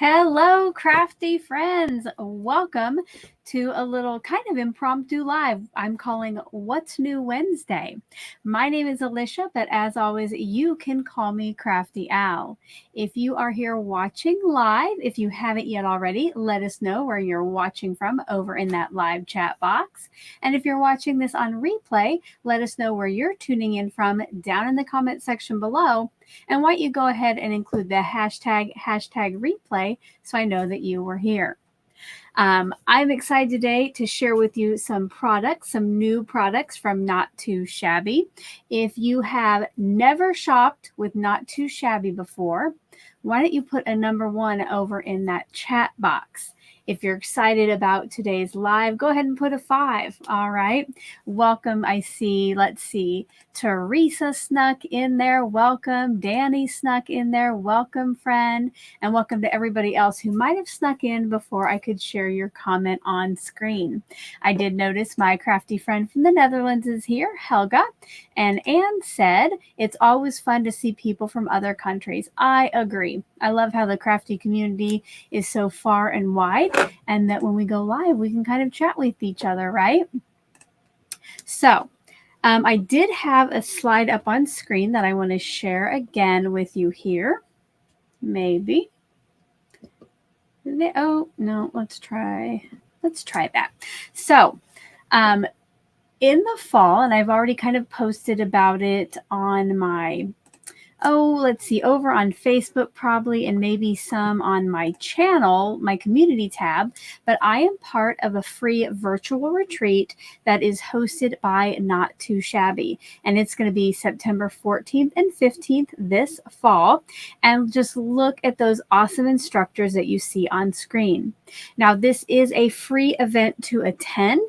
Hello, crafty friends. Welcome to a little kind of impromptu live I'm calling What's New Wednesday. My name is Alicia, but as always, you can call me Crafty Al. If you are here watching live, if you haven't yet already, let us know where you're watching from over in that live chat box. And if you're watching this on replay, let us know where you're tuning in from down in the comment section below. And why don't you go ahead and include the hashtag replay so I know that you were here. I'm excited today to share with you some products, some new products from Not Too Shabby. If you have never shopped with Not Too Shabby before, why don't you put a number 1 over in that chat box? If you're excited about today's live, go ahead and put a 5. All right. Welcome. I see. Let's see. Teresa snuck in there. Welcome. Danny snuck in there. Welcome, friend. And welcome to everybody else who might have snuck in before I could share your comment on screen. I did notice my crafty friend from the Netherlands is here, Helga. And Anne said, it's always fun to see people from other countries. I agree. I love how the crafty community is so far and wide, and that when we go live, we can kind of chat with each other, right? So I did have a slide up on screen that I want to share again with you here. Maybe. Oh, no, let's try that. So in the fall, and I've already kind of posted about it on my let's see, over on Facebook probably, and maybe some on my channel, my community tab, but I am part of a free virtual retreat that is hosted by Not Too Shabby, and it's going to be September 14th and 15th this fall, and just look at those awesome instructors that you see on screen. Now, this is a free event to attend,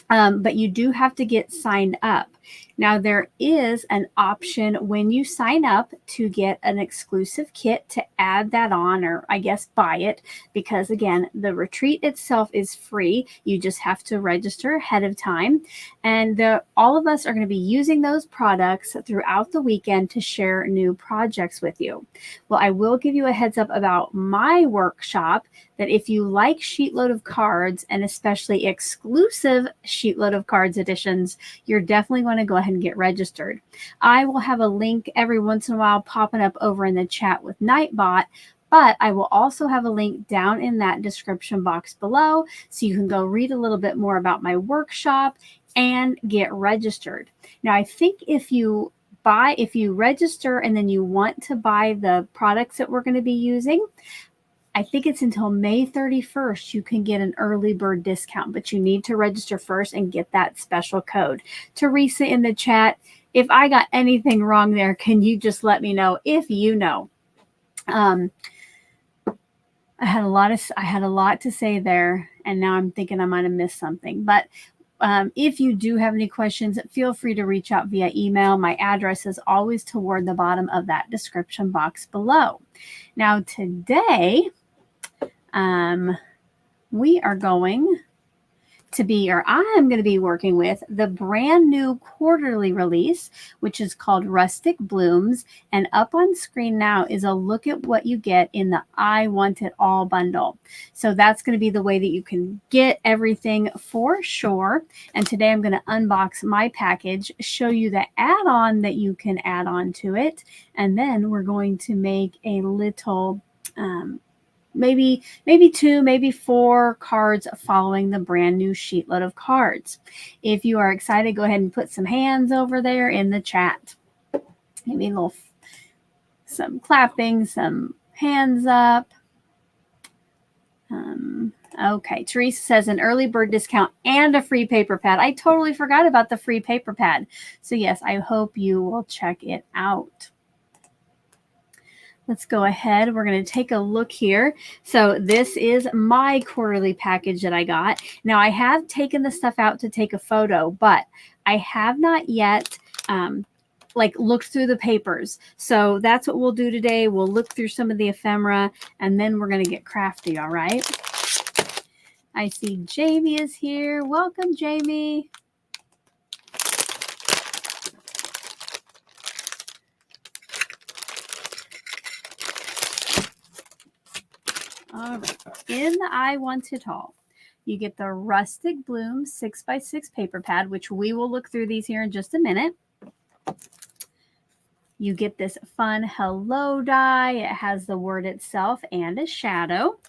but you do have to get signed up. Now, there is an option when you sign up to get an exclusive kit to add that on, or I guess buy it, because again, the retreat itself is free. You just have to register ahead of time. And all of us are going to be using those products throughout the weekend to share new projects with you. Well, I will give you a heads up about my workshop, that if you like SheetLoad of Cards, and especially exclusive SheetLoad of Cards editions, you're definitely going to go ahead and get registered. I will have a link every once in a while popping up over in the chat with Nightbot, but I will also have a link down in that description box below, so you can go read a little bit more about my workshop and get registered. Now, I think if you register and then you want to buy the products that we're going to be using, I think it's until May 31st you can get an early bird discount, but you need to register first and get that special code. Teresa in the chat, if I got anything wrong there, can you just let me know if you know? I had a lot to say there, and now I'm thinking I might have missed something. But if you do have any questions, feel free to reach out via email. My address is always toward the bottom of that description box below. Now, today, we are going to be, or I'm going to be working with the brand new quarterly release, which is called Rustic Blooms. And up on screen now is a look at what you get in the I Want It All bundle. So that's going to be the way that you can get everything for sure. And today I'm going to unbox my package, show you the add-on that you can add on to it. And then we're going to make a little maybe 2, maybe 4 cards following the brand new SheetLoad of Cards. If you are excited, go ahead and put some hands over there in the chat. Maybe a little, some clapping, some hands up. Okay, Teresa says an early bird discount and a free paper pad. I totally forgot about the free paper pad. So yes, I hope you will check it out. Let's go ahead. We're going to take a look here. So this is my quarterly package that I got. Now, I have taken the stuff out to take a photo, but I have not yet looked through the papers. So that's what we'll do today. We'll look through some of the ephemera, and then we're going to get crafty, all right? I see Jamie is here. Welcome, Jamie. All right, in the I Want It All, you get the Rustic Blooms 6x6 paper pad, which we will look through these here in just a minute. You get this fun hello die. It has the word itself and a shadow.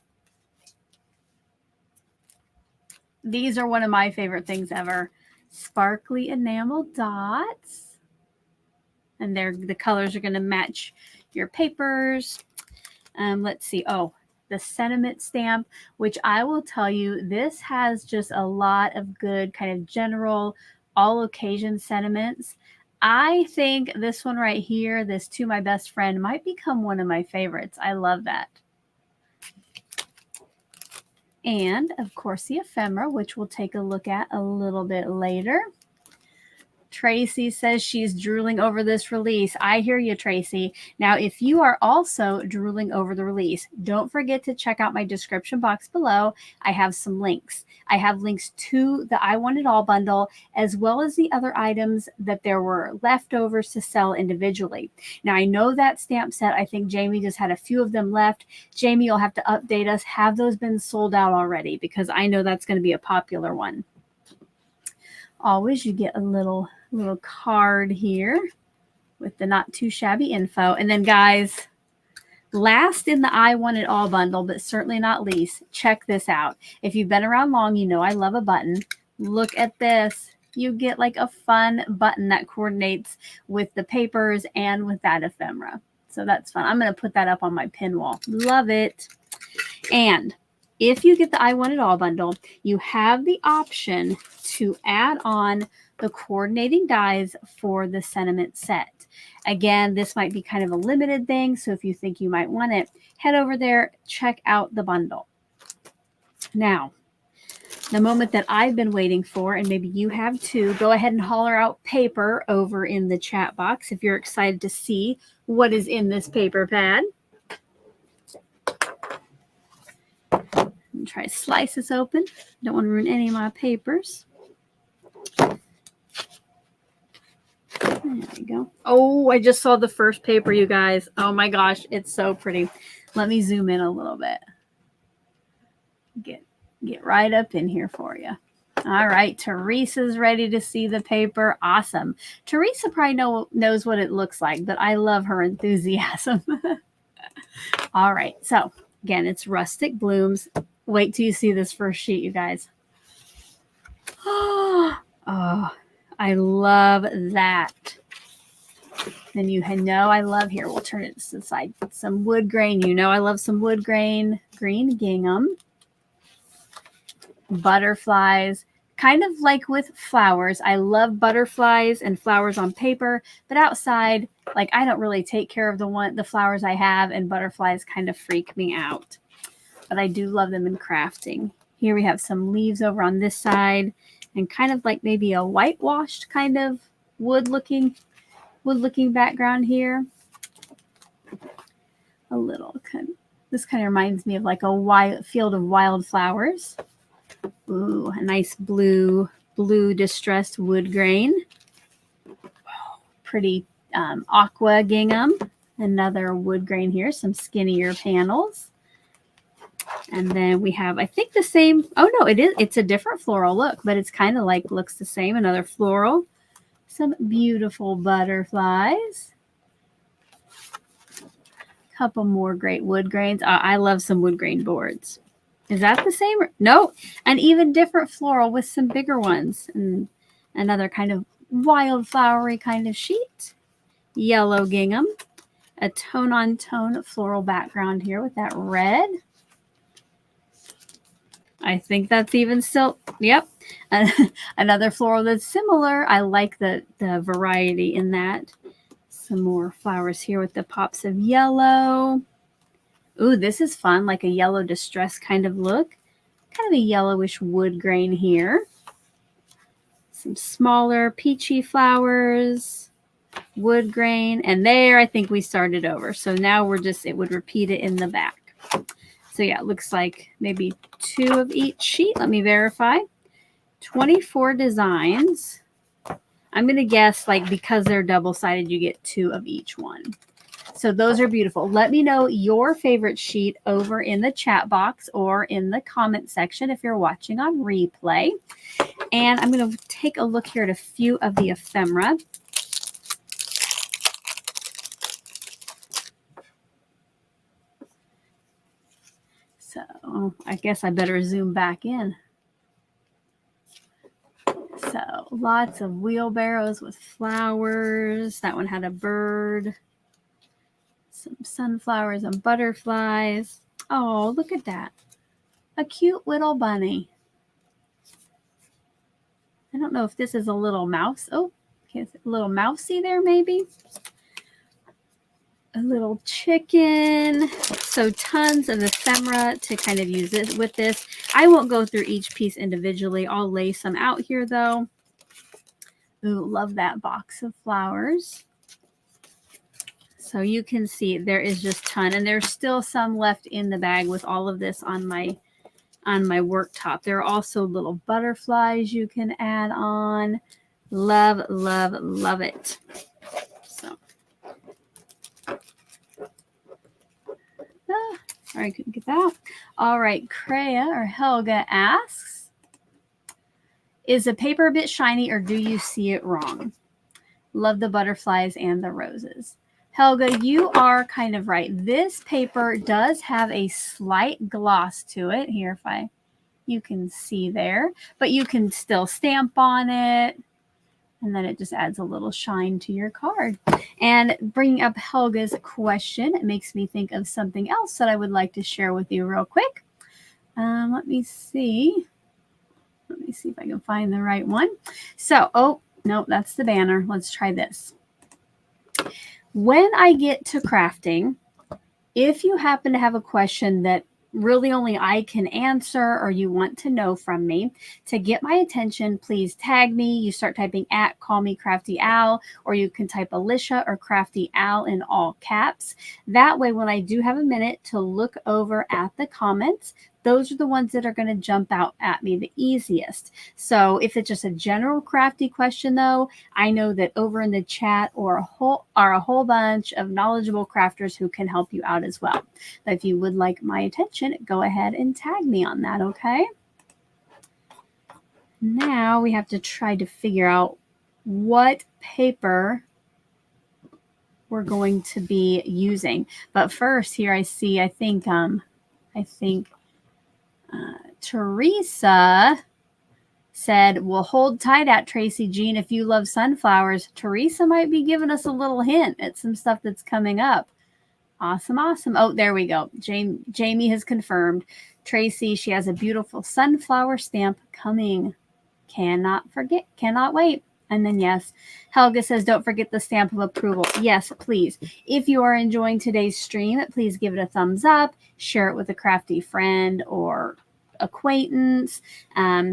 These are one of my favorite things ever. Sparkly enamel dots. And the colors are going to match your papers. Let's see. Oh, the sentiment stamp, which I will tell you, this has just a lot of good kind of general all occasion sentiments. I think this one right here, this To My Best Friend, might become one of my favorites. I love that. And of course the ephemera, which we'll take a look at a little bit later. Tracy says she's drooling over this release. I hear you, Tracy. Now, if you are also drooling over the release, don't forget to check out my description box below. I have some links. I have links to the I Want It All bundle, as well as the other items that there were leftovers to sell individually. Now, I know that stamp set, I think Jamie just had a few of them left. Jamie, you'll have to update us. Have those been sold out already? Because I know that's going to be a popular one. Always, you get a little card here with the not too shabby info. And then, guys, last in the I Want It All bundle, but certainly not least, check this out. If you've been around long, you know I love a button. Look at this. You get like a fun button that coordinates with the papers and with that ephemera. So that's fun. I'm going to put that up on my pin wall. Love it. And if you get the I Want It All bundle, you have the option to add on the coordinating dies for the sentiment set. Again, this might be kind of a limited thing, so if you think you might want it, head over there, check out the bundle. Now, the moment that I've been waiting for, and maybe you have too, go ahead and holler out paper over in the chat box if you're excited to see what is in this paper pad. And try to slice this open. Don't want to ruin any of my papers. There we go. Oh, I just saw the first paper, you guys. Oh my gosh, it's so pretty. Let me zoom in a little bit. Get right up in here for you. All right, Teresa's ready to see the paper. Awesome. Teresa probably knows what it looks like, but I love her enthusiasm. All right, so again, it's Rustic Blooms. Wait till you see this first sheet, you guys. Oh, I love that. Then you know I love, here, we'll turn it to the side, some wood grain. You know I love some wood grain. Green gingham. Butterflies. Kind of like with flowers. I love butterflies and flowers on paper, but outside, like, I don't really take care of the flowers I have, and butterflies kind of freak me out. But I do love them in crafting. Here we have some leaves over on this side, and kind of like maybe a whitewashed kind of wood-looking background here. A little this kind of reminds me of like a field of wildflowers. Ooh, a nice blue distressed wood grain. Pretty aqua gingham. Another wood grain here, some skinnier panels. And then we have, I think, the same. Oh no, it's a different floral look, but it's kind of like looks the same. Another floral. Some beautiful butterflies. Couple more great wood grains. I love some wood grain boards. Is that the same? No, an even different floral with some bigger ones. And another kind of wildflowery kind of sheet. Yellow gingham. A tone-on-tone floral background here with that red. I think that's even still, yep. Another floral that's similar. I like the variety in that. Some more flowers here with the pops of yellow. Ooh, this is fun, like a yellow distress kind of look. Kind of a yellowish wood grain here. Some smaller peachy flowers, wood grain, and there I think we started over. So now it would repeat it in the back. So yeah, it looks like maybe 2 of each sheet. Let me verify. 24 designs. I'm going to guess, like, because they're double-sided, you get 2 of each one. So those are beautiful. Let me know your favorite sheet over in the chat box or in the comment section if you're watching on replay. And I'm going to take a look here at a few of the ephemera. So I guess I better zoom back in. So lots of wheelbarrows with flowers. That one had a bird. Some sunflowers and butterflies. Oh, look at that. A cute little bunny. I don't know if this is a little mouse. Oh, okay, a little mousey there maybe. A little chicken. So tons of ephemera to kind of use it with this. I won't go through each piece individually. I'll lay some out here though. Ooh, love that box of flowers. So you can see there is just a ton, and there's still some left in the bag with all of this on my worktop. There are also little butterflies you can add on. Love, love, love it. So I couldn't get that. All right, Kreia or Helga asks, is the paper a bit shiny or do you see it wrong? Love the butterflies and the roses. Helga, you are kind of right. This paper does have a slight gloss to it. Here, you can see there, but you can still stamp on it. And then it just adds a little shine to your card. And bringing up Helga's question, it makes me think of something else that I would like to share with you real quick. Let me see. Let me see if I can find the right one. So, oh, no, that's the banner. Let's try this. When I get to crafting, if you happen to have a question that really only I can answer or you want to know from me. To get my attention, please tag me. You start typing at Call Me Crafty Al, or you can type Alicia or Crafty Al in all caps. That way, when I do have a minute to look over at the comments, those are the ones that are going to jump out at me the easiest. So if it's just a general crafty question, though, I know that over in the chat are a whole bunch of knowledgeable crafters who can help you out as well. But if you would like my attention, go ahead and tag me on that, okay? Now we have to try to figure out what paper we're going to be using. But first, here I see, I think Teresa said, "Well, hold tight at Tracy Jean if you love sunflowers." Teresa might be giving us a little hint at some stuff that's coming up. Awesome, awesome. Oh, there we go. Jamie has confirmed. Tracy, she has a beautiful sunflower stamp coming. Cannot forget, cannot wait. And then, yes, Helga says, don't forget the stamp of approval. Yes, please. If you are enjoying today's stream, please give it a thumbs up, share it with a crafty friend or acquaintance,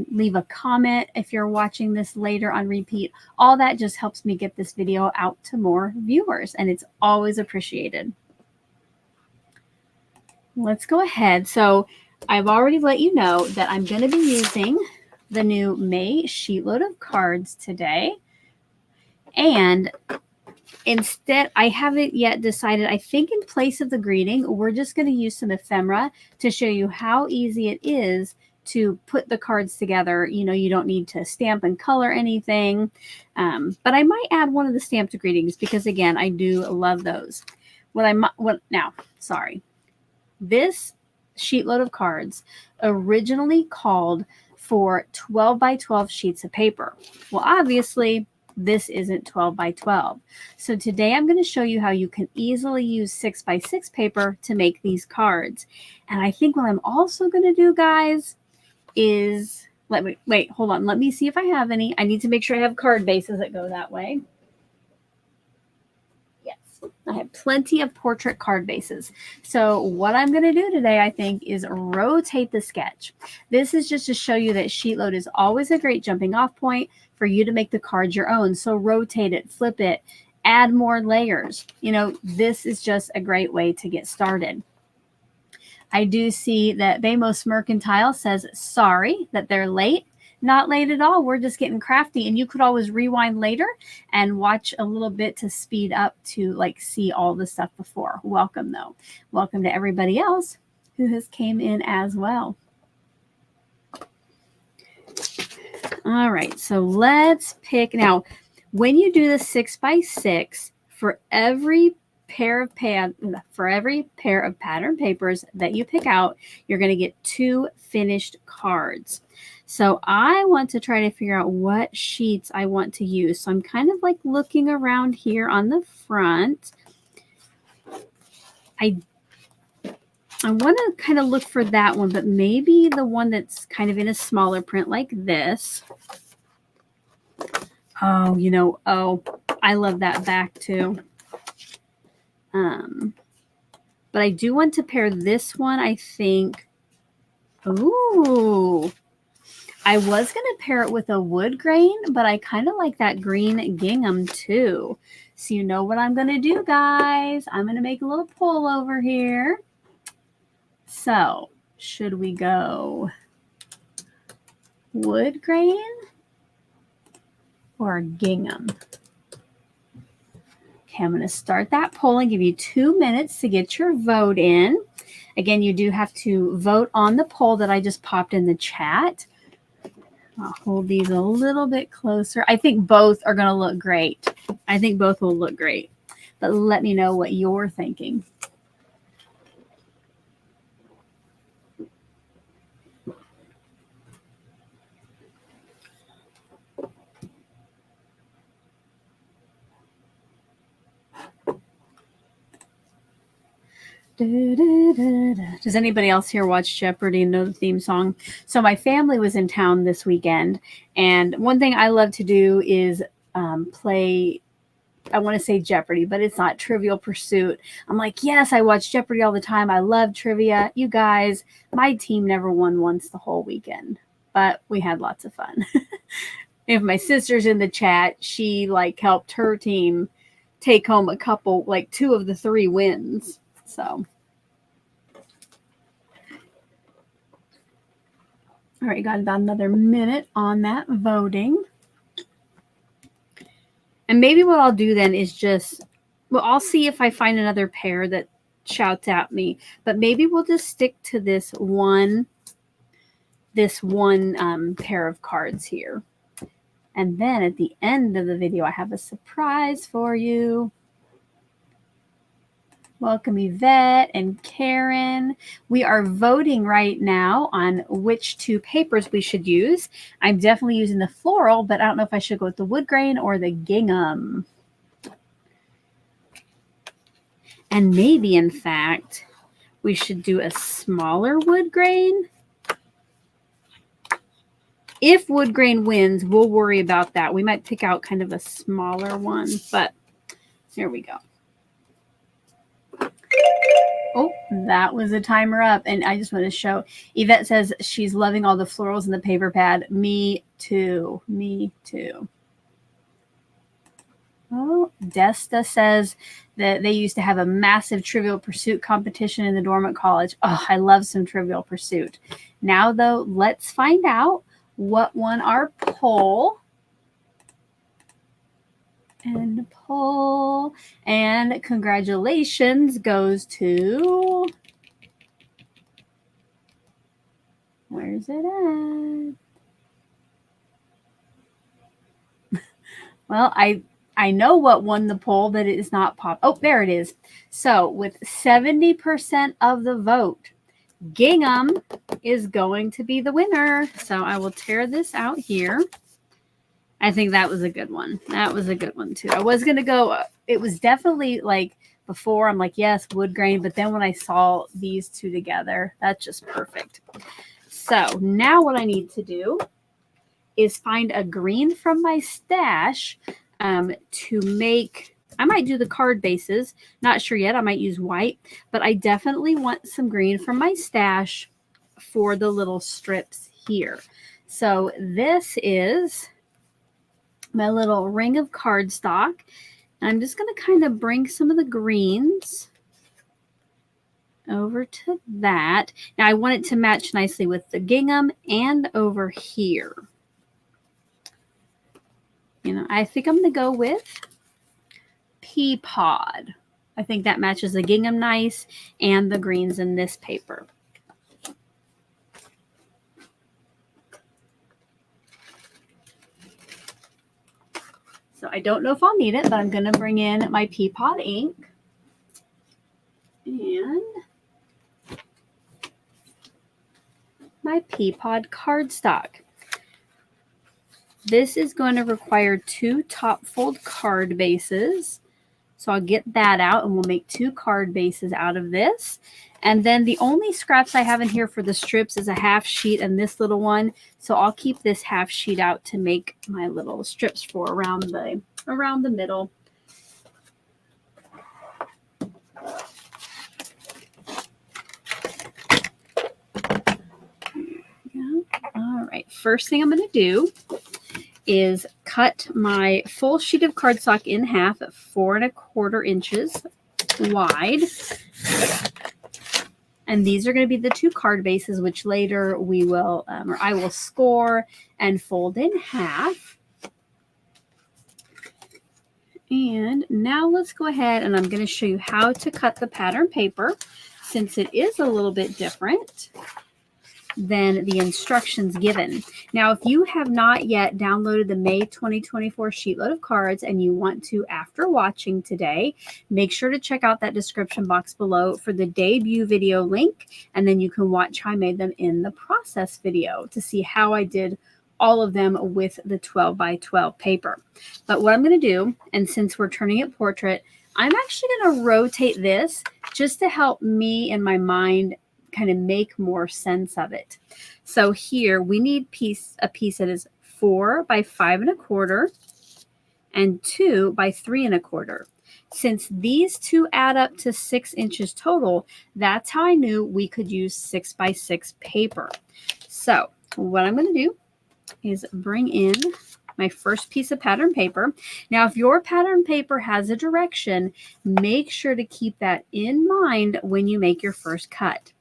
leave a comment if you're watching this later on repeat. All that just helps me get this video out to more viewers, and it's always appreciated. Let's go ahead. So I've already let you know that I'm going to be using the new May SheetLoad of Cards today. And instead, I haven't yet decided. I think in place of the greeting, we're just going to use some ephemera to show you how easy it is to put the cards together. You know, you don't need to stamp and color anything. But I might add one of the stamped greetings because, again, I do love those. This SheetLoad of Cards originally called for 12 by 12 sheets of paper. Well, obviously, this isn't 12 by 12. So today I'm going to show you how you can easily use 6 by 6 paper to make these cards. And I think what I'm also going to do, guys, is hold on. Let me see if I have any. I need to make sure I have card bases that go that way. I have plenty of portrait card bases. So what I'm going to do today, I think, is rotate the sketch. This is just to show you that SheetLoad is always a great jumping off point for you to make the cards your own. So rotate it, flip it, add more layers. You know, this is just a great way to get started. I do see that Bamos Mercantile says, sorry that they're late. Not late at all. We're just getting crafty. And you could always rewind later and watch a little bit to speed up to like see all the stuff before. Welcome, though. Welcome to everybody else who has came in as well. All right. So let's pick. Now, when you do the 6 by 6, for every pair of pattern papers that you pick out, you're going to get 2 finished cards. So I want to try to figure out what sheets I want to use. So I'm kind of like looking around here on the front. I want to kind of look for that one, but maybe the one that's kind of in a smaller print like this. Oh, I love that back too. But I do want to pair this one, I think. Ooh. I was going to pair it with a wood grain, but I kind of like that green gingham too. So you know what I'm going to do, guys? I'm going to make a little pull over here. So should we go wood grain or gingham? Okay, I'm going to start that poll and give you 2 minutes to get your vote in. Again, you do have to vote on the poll that I just popped in the chat. I'll hold these a little bit closer. I think both are going to look great. I think both will look great. But let me know what you're thinking. Does anybody else here watch Jeopardy and know the theme song? So my family was in town this weekend, and one thing I love to do is play I want to say Jeopardy, but it's not, Trivial Pursuit. I'm like, yes, I watch Jeopardy all the time. I love trivia. You guys, my team never won once the whole weekend, but we had lots of fun. If my sister's in the chat, she like helped her team take home a couple, like 2 of the 3 wins. So, all right, got about another minute on that voting. And maybe what I'll do then is just, well, I'll see if I find another pair that shouts at me, but maybe we'll just stick to this one pair of cards here. And then at the end of the video, I have a surprise for you. Welcome Yvette and Karen. We are voting right now on which 2 papers we should use. I'm definitely using the floral, but I don't know if I should go with the wood grain or the gingham. And maybe, in fact, we should do a smaller wood grain. If wood grain wins, we'll worry about that. We might pick out kind of a smaller one, but here we go. Oh, that was a timer up. And I just want to show, Yvette says she's loving all the florals in the paper pad. Me too. Me too. Oh, Desta says that they used to have a massive Trivial Pursuit competition in the dormant college. Oh, I love some Trivial Pursuit. Now, though, let's find out what won our poll. And poll. And congratulations goes to... Where's it at? Well, I know what won the poll, but it is not pop. Oh, there it is. So with 70% of the vote, gingham is going to be the winner. So I will tear this out here. I think that was a good one. That was a good one too. I was going to go, it was definitely like before, I'm like, yes, wood grain. But then when I saw these 2 together, that's just perfect. So now what I need to do is find a green from my stash to make, I might do the card bases. Not sure yet. I might use white, but I definitely want some green from my stash for the little strips here. So this is my little ring of cardstock. And I'm just going to kind of bring some of the greens over to that. Now I want it to match nicely with the gingham and over here. You know, I think I'm going to go with pea pod. I think that matches the gingham nice and the greens in this paper. So I don't know if I'll need it, but I'm going to bring in my pea pod ink and my pea pod cardstock. This is going to require 2 top fold card bases. So I'll get that out and we'll make 2 card bases out of this. And then the only scraps I have in here for the strips is a half sheet and this little one. So I'll keep this half sheet out to make my little strips for around the middle. Yeah. All right. First thing I'm going to do is cut my full sheet of cardstock in half at 4 1/4 inches wide. And these are going to be the 2 card bases, which later we will, or I will score and fold in half. And now let's go ahead and I'm going to show you how to cut the pattern paper since it is a little bit different than the instructions given. Now, if you have not yet downloaded the May 2024 Sheetload of Cards and you want to, after watching today, make sure to check out that description box below for the debut video link, and then you can watch how I made them in the process video to see how I did all of them with the 12 by 12 paper. But what I'm going to do, and since we're turning it portrait, I'm actually going to rotate this just to help me in my mind kind of make more sense of it. So here we need a piece that is 4 by 5 1/4. and 2 by 3 1/4. Since these two add up to 6 inches total, that's how I knew we could use 6 by 6 paper. So what I'm going to do is bring in my first piece of pattern paper. Now, if your pattern paper has a direction, make sure to keep that in mind when you make your first cut.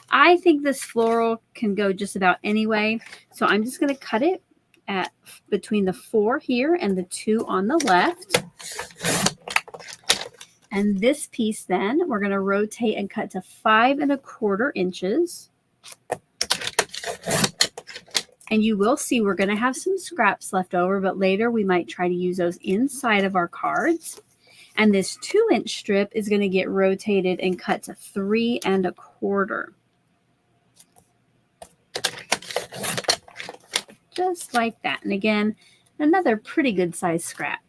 I think this floral can go just about any way, so I'm just going to cut it at between the 4 here and the 2 on the left. And this piece then we're going to rotate and cut to 5 1/4 inches. And you will see we're going to have some scraps left over, but later we might try to use those inside of our cards. And this 2-inch strip is going to get rotated and cut to 3 1/4. Just like that. And again, another pretty good size scrap.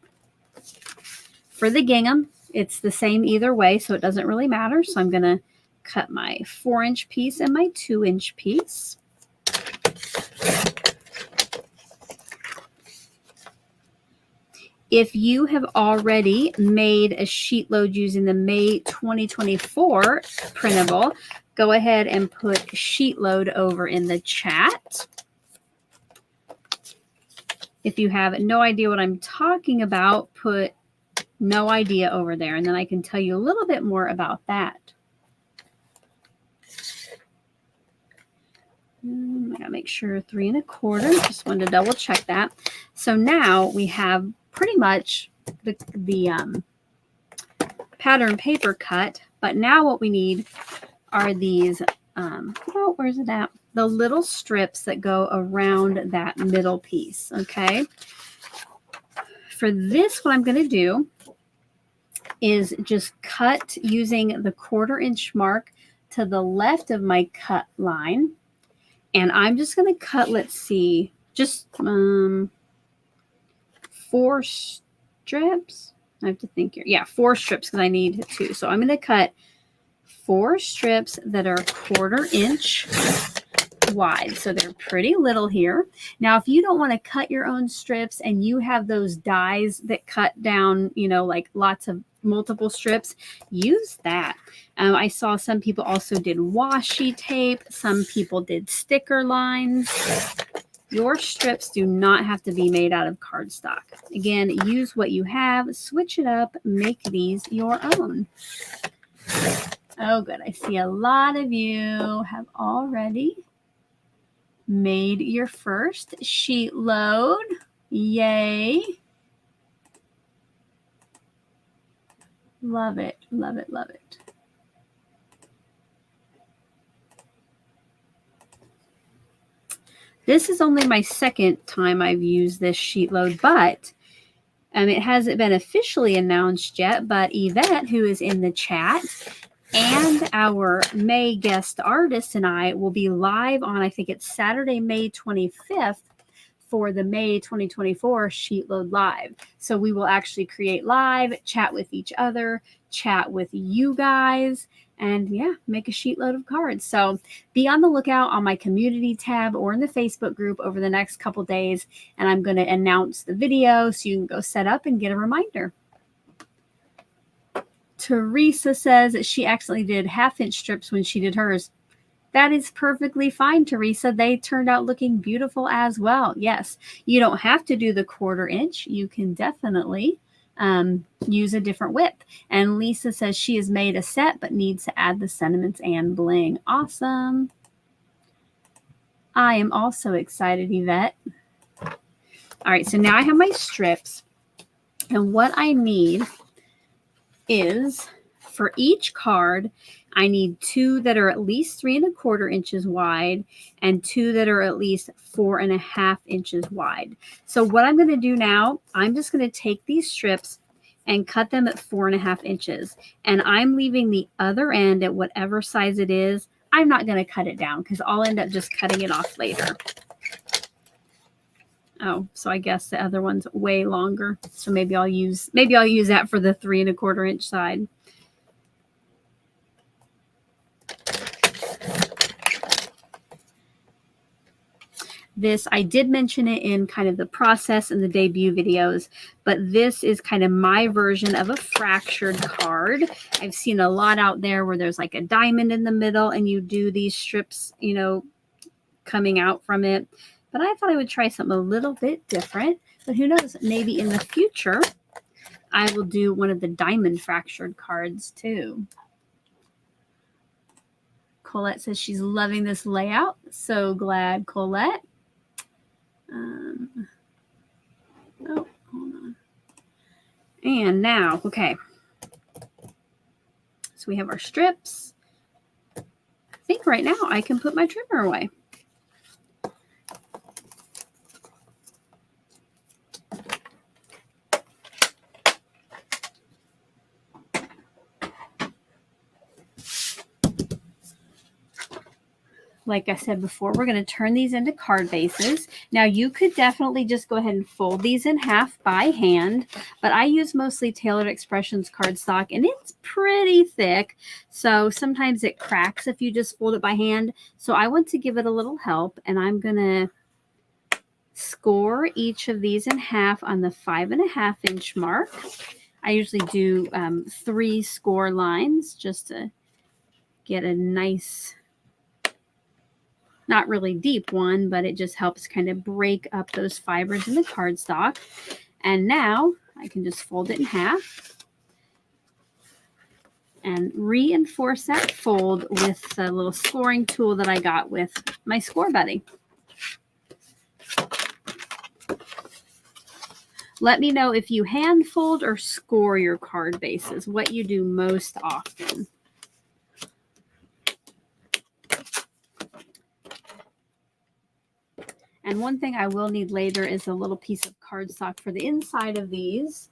For the gingham, it's the same either way, so it doesn't really matter. So I'm going to cut my 4-inch piece and my 2-inch piece. If you have already made a sheet load using the May 2024 printable, go ahead and put sheet load over in the chat. If you have no idea what I'm talking about, put no idea over there, and then I can tell you a little bit more about that. I gotta make sure 3 1/4. Just wanted to double check that. So now we have pretty much the pattern paper cut, but now what we need are these, oh, where's it at? The little strips that go around that middle piece, okay? For this, what I'm going to do is just cut using the 1/4 inch mark to the left of my cut line. And I'm just going to cut, let's see, just 4 strips. I have to think here. Yeah, 4 strips because I need 2. So I'm going to cut 4 strips that are 1/4 inch wide. So they're pretty little here. Now, if you don't want to cut your own strips and you have those dies that cut down, you know, like lots of multiple strips, use that. I saw some people also did washi tape. Some people did sticker lines. Your strips do not have to be made out of cardstock. Again, use what you have, switch it up, make these your own. Oh, good. I see a lot of you have already made your first sheet load. Yay. Love it, love it, love it. This is only my second time I've used this sheet load, but it hasn't been officially announced yet, but Yvette, who is in the chat, and our May guest artist and I will be live on, I think it's Saturday, May 25th, for the May 2024 Sheet Load Live. So we will actually create live, chat with each other, chat with you guys, and yeah, make a sheet load of cards. So be on the lookout on my community tab or in the Facebook group over the next couple days, and I'm going to announce the video so you can go set up and get a reminder. Teresa says that she accidentally did 1/2-inch strips when she did hers. That is perfectly fine, Teresa. They turned out looking beautiful as well. Yes, you don't have to do the 1/4 inch. You can definitely use a different width. And Lisa says she has made a set but needs to add the sentiments and bling. Awesome. I am also excited, Yvette. All right, so now I have my strips. And what I need is, for each card, I need 2 that are at least 3 1/4 inches wide and 2 that are at least 4 1/2 inches wide. So what I'm going to do now, I'm just going to take these strips and cut them at 4 1/2 inches. And I'm leaving the other end at whatever size it is. I'm not going to cut it down because I'll end up just cutting it off later. Oh, so I guess the other one's way longer. So maybe I'll use that for the 3 1/4 inch side. This, I did mention it in kind of the process and the debut videos, but this is kind of my version of a fractured card. I've seen a lot out there where there's like a diamond in the middle and you do these strips, you know, coming out from it. But I thought I would try something a little bit different. But who knows, maybe in the future, I will do one of the diamond fractured cards too. Colette says she's loving this layout. So glad, Colette. Oh, hold on. And now, okay. So we have our strips. I think right now I can put my trimmer away. Like I said before, we're going to turn these into card bases. Now, you could definitely just go ahead and fold these in half by hand, but I use mostly Tailored Expressions cardstock, and it's pretty thick, so sometimes it cracks if you just fold it by hand. So I want to give it a little help, and I'm going to score each of these in half on the 5.5 inch mark. I usually do 3 score lines just to get a nice, not really deep one, but it just helps kind of break up those fibers in the cardstock. And now I can just fold it in half and reinforce that fold with the little scoring tool that I got with my Score Buddy. Let me know if you hand fold or score your card bases, what you do most often. And one thing I will need later is a little piece of cardstock for the inside of these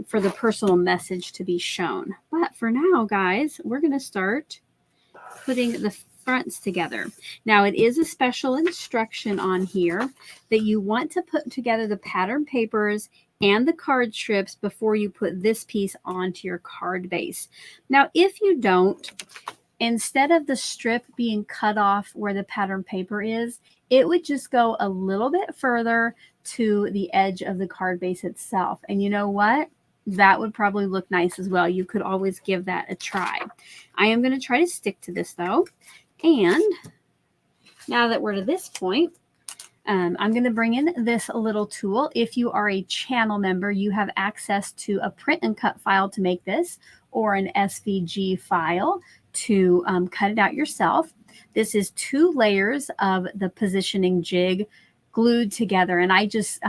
for the personal message to be shown. But for now, guys, we're going to start putting the fronts together. Now, it is a special instruction on here that you want to put together the pattern papers and the card strips before you put this piece onto your card base. Now, if you don't, instead of the strip being cut off where the pattern paper is, it would just go a little bit further to the edge of the card base itself. And you know what? That would probably look nice as well. You could always give that a try. I am going to try to stick to this though. And now that we're to this point, I'm going to bring in this little tool. If you are a channel member, you have access to a print and cut file to make this, or an SVG file to cut it out yourself. This is 2 layers of the positioning jig glued together, and I just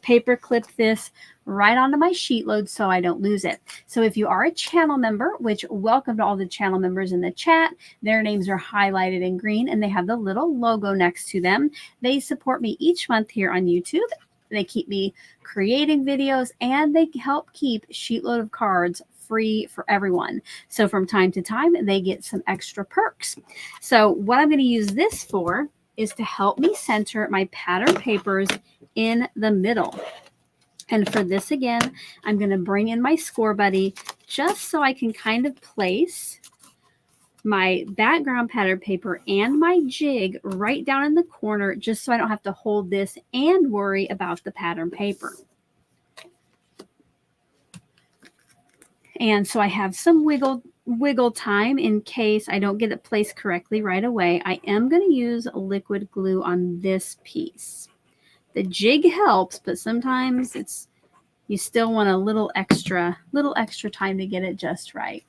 paper clipped this right onto my sheet load so I don't lose it. So if you are a channel member, which welcome to all the channel members in the chat, their names are highlighted in green and they have the little logo next to them. They support me each month here on YouTube. They keep me creating videos and they help keep SheetLoad of Cards free for everyone. So from time to time, they get some extra perks. So what I'm going to use this for is to help me center my pattern papers in the middle. And for this again, I'm going to bring in my Score Buddy just so I can kind of place my background pattern paper and my jig right down in the corner, just so I don't have to hold this and worry about the pattern paper. And so I have some wiggle time in case I don't get it placed correctly right away. I am going to use liquid glue on this piece. The jig helps, but sometimes you still want a little extra time to get it just right.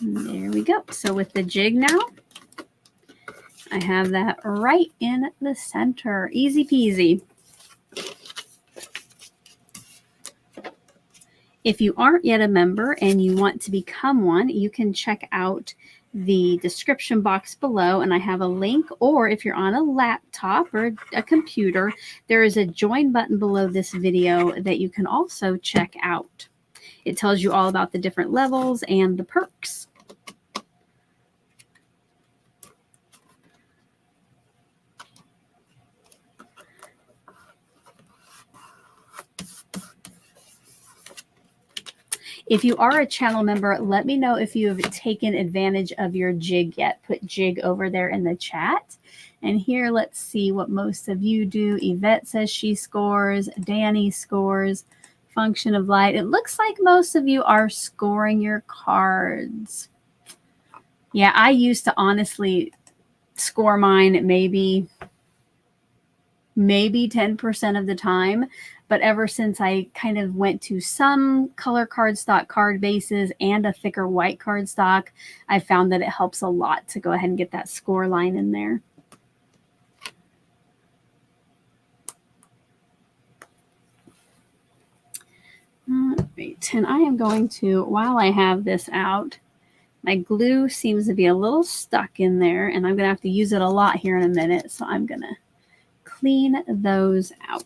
There we go. So with the jig now, I have that right in the center. Easy peasy. If you aren't yet a member and you want to become one, you can check out the description box below, and I have a link. Or if you're on a laptop or a computer, there is a join button below this video that you can also check out. It tells you all about the different levels and the perks. If you are a channel member, let me know if you have taken advantage of your jig yet. Put jig over there in the chat. And here, let's see what most of you do. Yvette says she scores. Danny scores. Function of light. It looks like most of you are scoring your cards. Yeah, I used to honestly score mine maybe 10% of the time. But ever since I kind of went to some color cardstock card bases and a thicker white cardstock, I found that it helps a lot to go ahead and get that score line in there. All right, and I am going to, while I have this out, my glue seems to be a little stuck in there, and I'm going to have to use it a lot here in a minute, so I'm going to clean those out.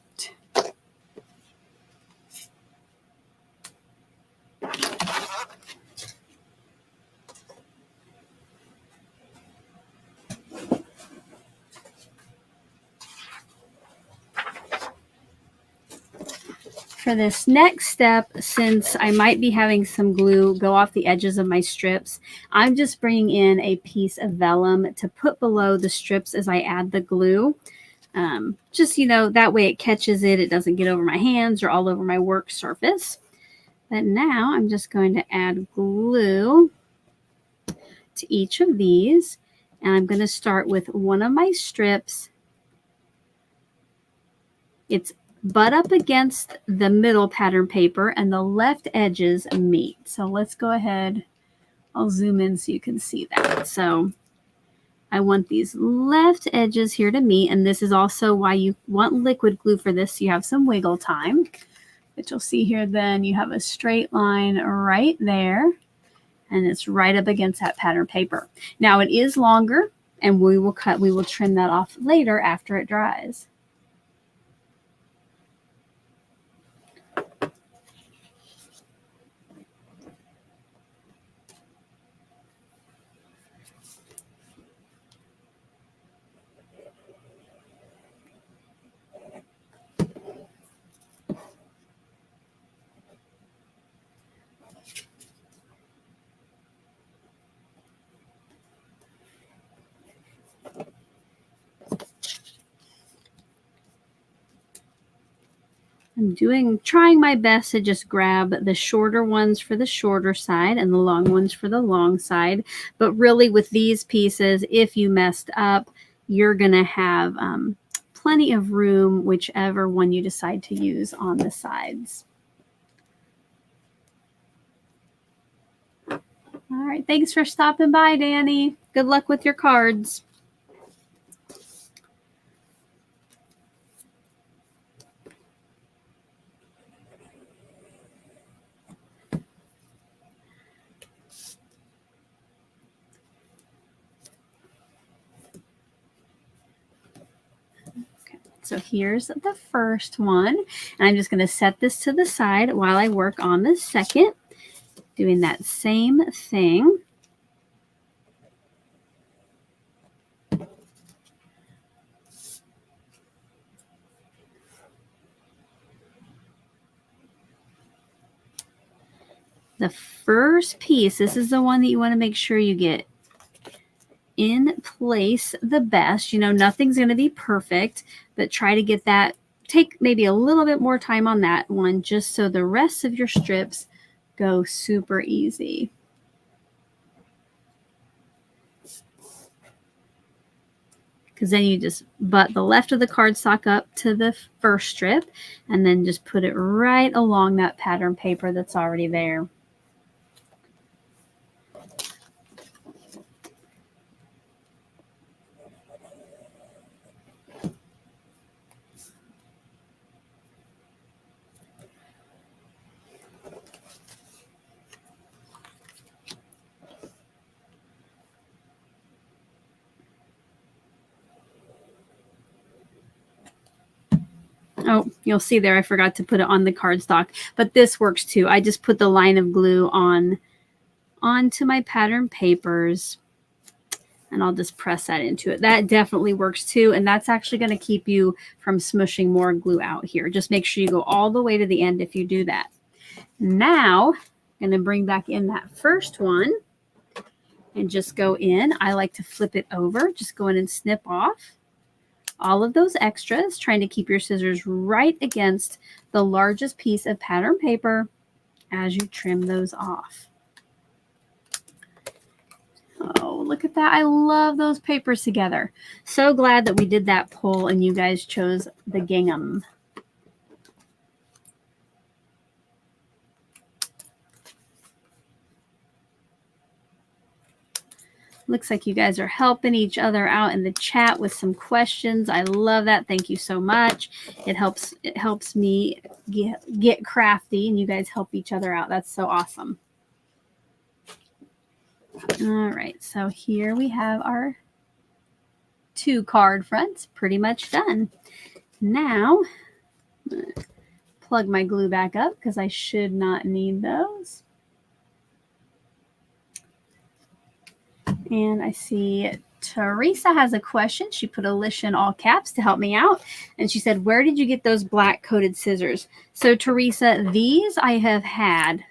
For this next step, since I might be having some glue go off the edges of my strips, I'm just bringing in a piece of vellum to put below the strips as I add the glue. Just, you know, that way it catches it. It doesn't get over my hands or all over my work surface. But now I'm just going to add glue to each of these. And I'm going to start with one of my strips. It's butt up against the middle pattern paper and the left edges meet. So let's go ahead. I'll zoom in so you can see that. So I want these left edges here to meet. And this is also why you want liquid glue for this. So you have some wiggle time. But you'll see here then you have a straight line right there. And it's right up against that pattern paper. Now it is longer and we will trim that off later after it dries. I'm trying my best to just grab the shorter ones for the shorter side and the long ones for the long side. But really with these pieces, if you messed up, you're going to have plenty of room, whichever one you decide to use on the sides. All right. Thanks for stopping by, Danny. Good luck with your cards. So here's the first one. And I'm just going to set this to the side while I work on the second, doing that same thing. The first piece, this is the one that you want to make sure you get in place the best. You know, nothing's going to be perfect, but try to get that, take maybe a little bit more time on that one just so the rest of your strips go super easy. Because then you just butt the left of the cardstock up to the first strip and then just put it right along that pattern paper that's already there. Oh, you'll see there, I forgot to put it on the cardstock, but this works too. I just put the line of glue onto my pattern papers, and I'll just press that into it. That definitely works too, and that's actually going to keep you from smushing more glue out here. Just make sure you go all the way to the end if you do that. Now, I'm going to bring back in that first one and just go in. I like to flip it over, just go in and snip off all of those extras, trying to keep your scissors right against the largest piece of pattern paper as you trim those off. Oh, look at that. I love those papers together. So glad that we did that poll and you guys chose the gingham. Looks like you guys are helping each other out in the chat with some questions. I love that. Thank you so much. It helps me get crafty, and you guys help each other out. That's so awesome. All right, so here we have our 2 card fronts pretty much done. Now, plug my glue back up because I should not need those. And I see Teresa has a question. She put Alicia in all caps to help me out. And she said, where did you get those black coated scissors? So Teresa, these I have had,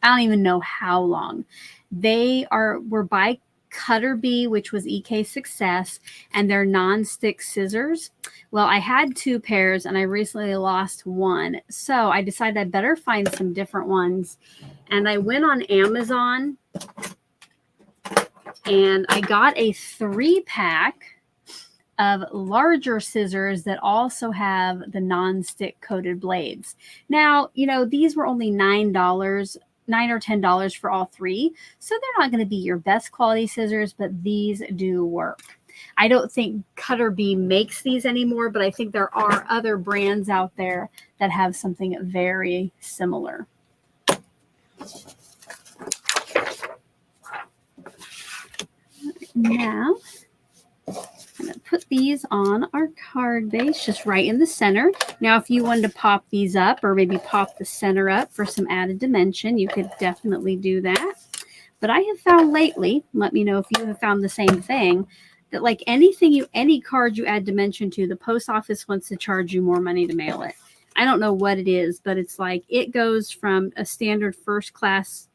I don't even know how long. They were by Cutter Bee, which was EK Success, and they're non-stick scissors. Well, I had 2 pairs and I recently lost one. So I decided I better find some different ones. And I went on Amazon and I got a 3-pack of larger scissors that also have the non-stick coated blades. Now, you know, these were only $9 or $10 for all 3. So they're not going to be your best quality scissors, but these do work. I don't think Cutter Bee makes these anymore, but I think there are other brands out there that have something very similar. Now, I'm going to put these on our card base just right in the center. Now, if you wanted to pop these up or maybe pop the center up for some added dimension, you could definitely do that. But I have found lately, let me know if you have found the same thing, that like any card you add dimension to, the post office wants to charge you more money to mail it. I don't know what it is, but it's like it goes from a standard first class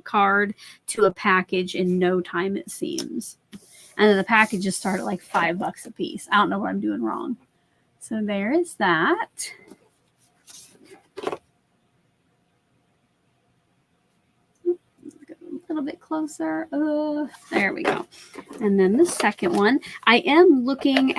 card to a package in no time, it seems. And then the packages start at like $5 a piece. I don't know what I'm doing wrong. So there is that. A little bit closer. There we go. And then the second one, I am looking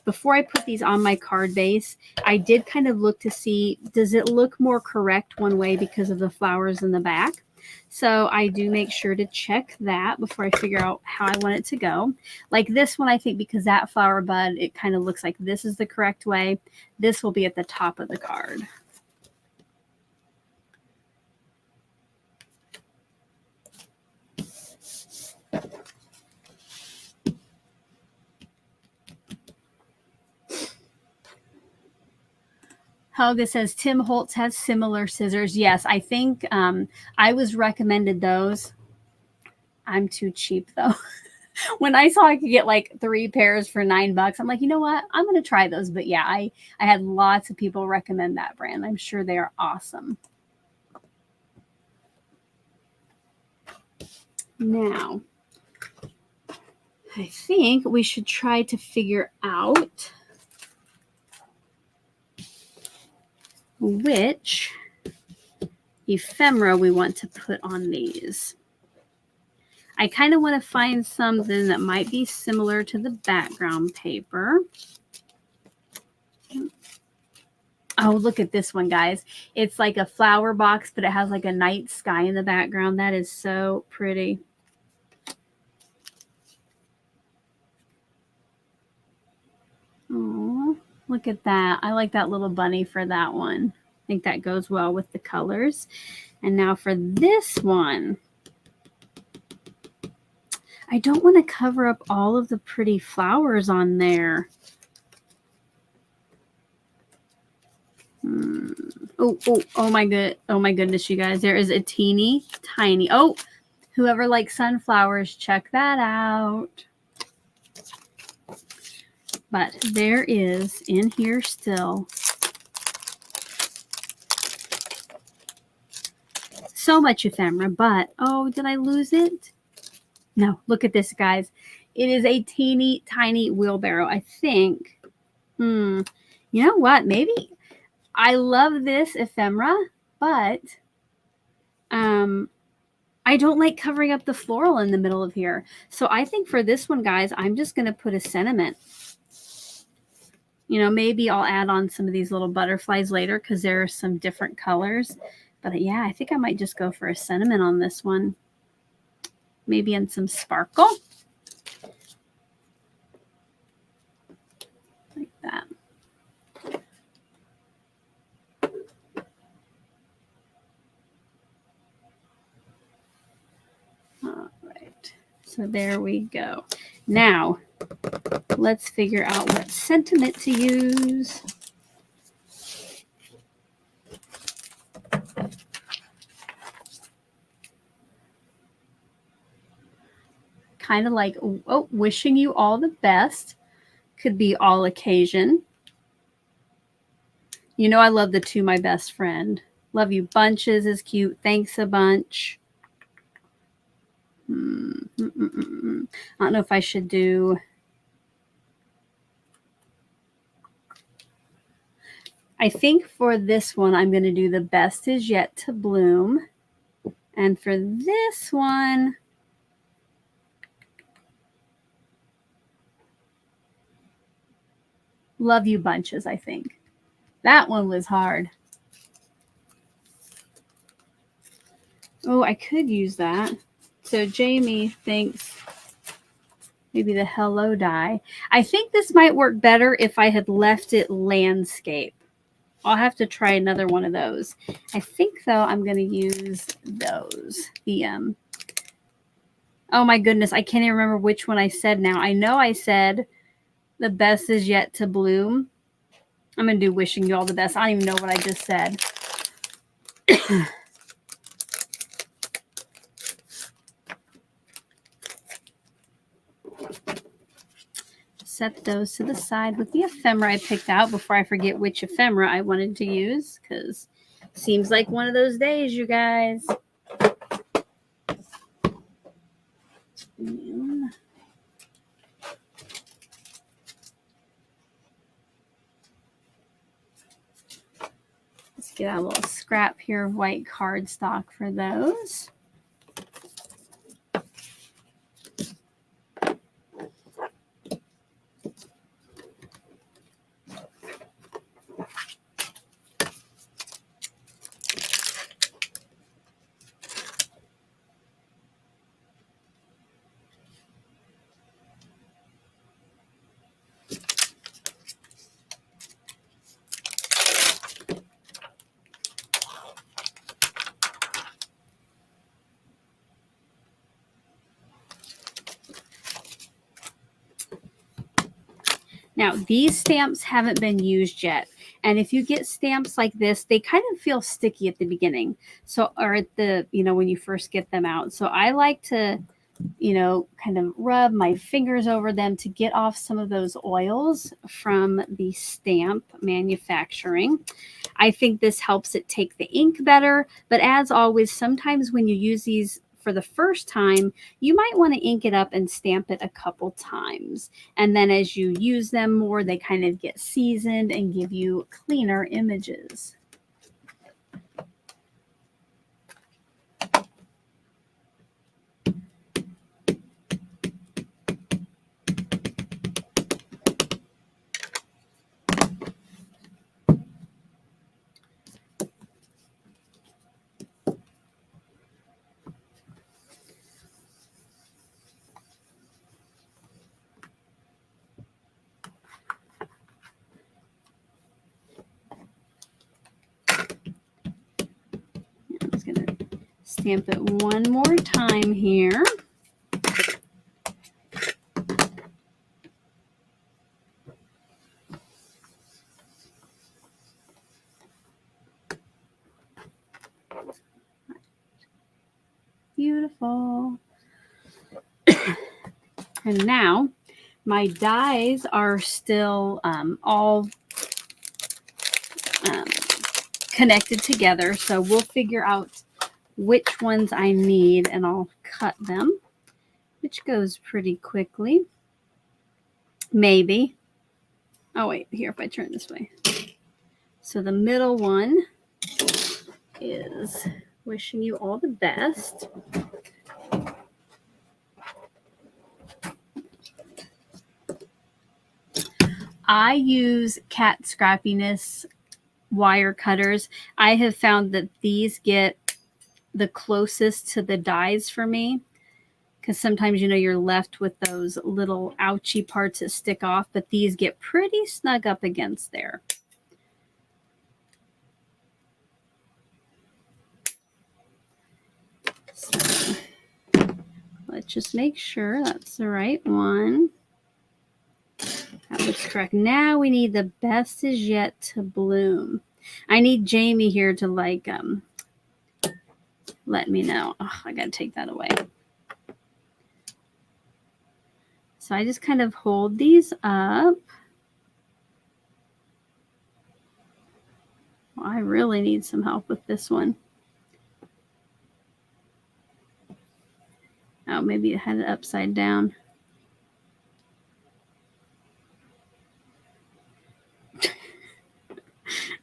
before I put these on my card base, I did kind of look to see, does it look more correct one way because of the flowers in the back? So I do make sure to check that before I figure out how I want it to go. Like this one, I think because that flower bud, it kind of looks like this is the correct way. This will be at the top of the card. Helga says, Tim Holtz has similar scissors. Yes, I think I was recommended those. I'm too cheap, though. When I saw I could get like 3 pairs for $9, I'm like, you know what? I'm going to try those. But yeah, I had lots of people recommend that brand. I'm sure they are awesome. Now, I think we should try to figure out which ephemera we want to put on these. I kind of want to find something that might be similar to the background paper. Oh, look at this one, guys. It's like a flower box, but it has like a night sky in the background. That is so pretty. Oh, look at that. I like that little bunny for that one. I think that goes well with the colors. And now for this one, I don't want to cover up all of the pretty flowers on there. Oh my goodness, you guys. There is a teeny tiny. Oh, whoever likes sunflowers, check that out. But there is in here still so much ephemera, but, oh, did I lose it? No, look at this, guys. It is a teeny tiny wheelbarrow, I think. You know what? Maybe I love this ephemera, but I don't like covering up the floral in the middle of here. So I think for this one, guys, I'm just going to put a sentiment. You know, maybe I'll add on some of these little butterflies later because there are some different colors. But yeah, I think I might just go for a sentiment on this one. Maybe in some sparkle. Like that. All right. So there we go. Now, let's figure out what sentiment to use. Kind of like, oh, wishing you all the best. Could be all occasion. You know I love the To My Best Friend. Love you bunches is cute. Thanks a bunch. I don't know if I should do... I think for this one, I'm going to do The Best Is Yet to Bloom. And for this one... Love you bunches, I think. That one was hard. Oh, I could use that. So Jamie thinks maybe the Hello die. I think this might work better if I had left it landscape. I'll have to try another one of those. I think, though, I'm going to use those. Oh, my goodness. I can't even remember which one I said now. I know I said The Best Is Yet to Bloom. I'm going to do Wishing You All the Best. I don't even know what I just said. Set those to the side with the ephemera I picked out before I forget which ephemera I wanted to use, because it seems like one of those days, you guys. Let's get a little scrap here of white cardstock for those. Now, these stamps haven't been used yet. And if you get stamps like this, they kind of feel sticky at the beginning. So, or at the, when you first get them out. So I like to, kind of rub my fingers over them to get off some of those oils from the stamp manufacturing. I think this helps it take the ink better. But as always, sometimes when you use these for the first time, you might want to ink it up and stamp it a couple times. And then as you use them more, they kind of get seasoned and give you cleaner images. Stamp it one more time here. Beautiful. And now my dies are still all connected together. So we'll figure out which ones I need and I'll cut them, which goes pretty quickly. Maybe. Oh, wait, here, if I turn this way. So the middle one is wishing you all the best. I use Cat Scrappiness wire cutters. I have found that these get the closest to the dies for me, because sometimes, you know, you're left with those little ouchy parts that stick off, but these get pretty snug up against there. So let's just make sure that's the right one. That looks correct. Now we need the best is yet to bloom. I need Jamie here to like let me know. Oh, I gotta take that away. So I just kind of hold these up. Well, I really need some help with this one. Oh, maybe I had it upside down.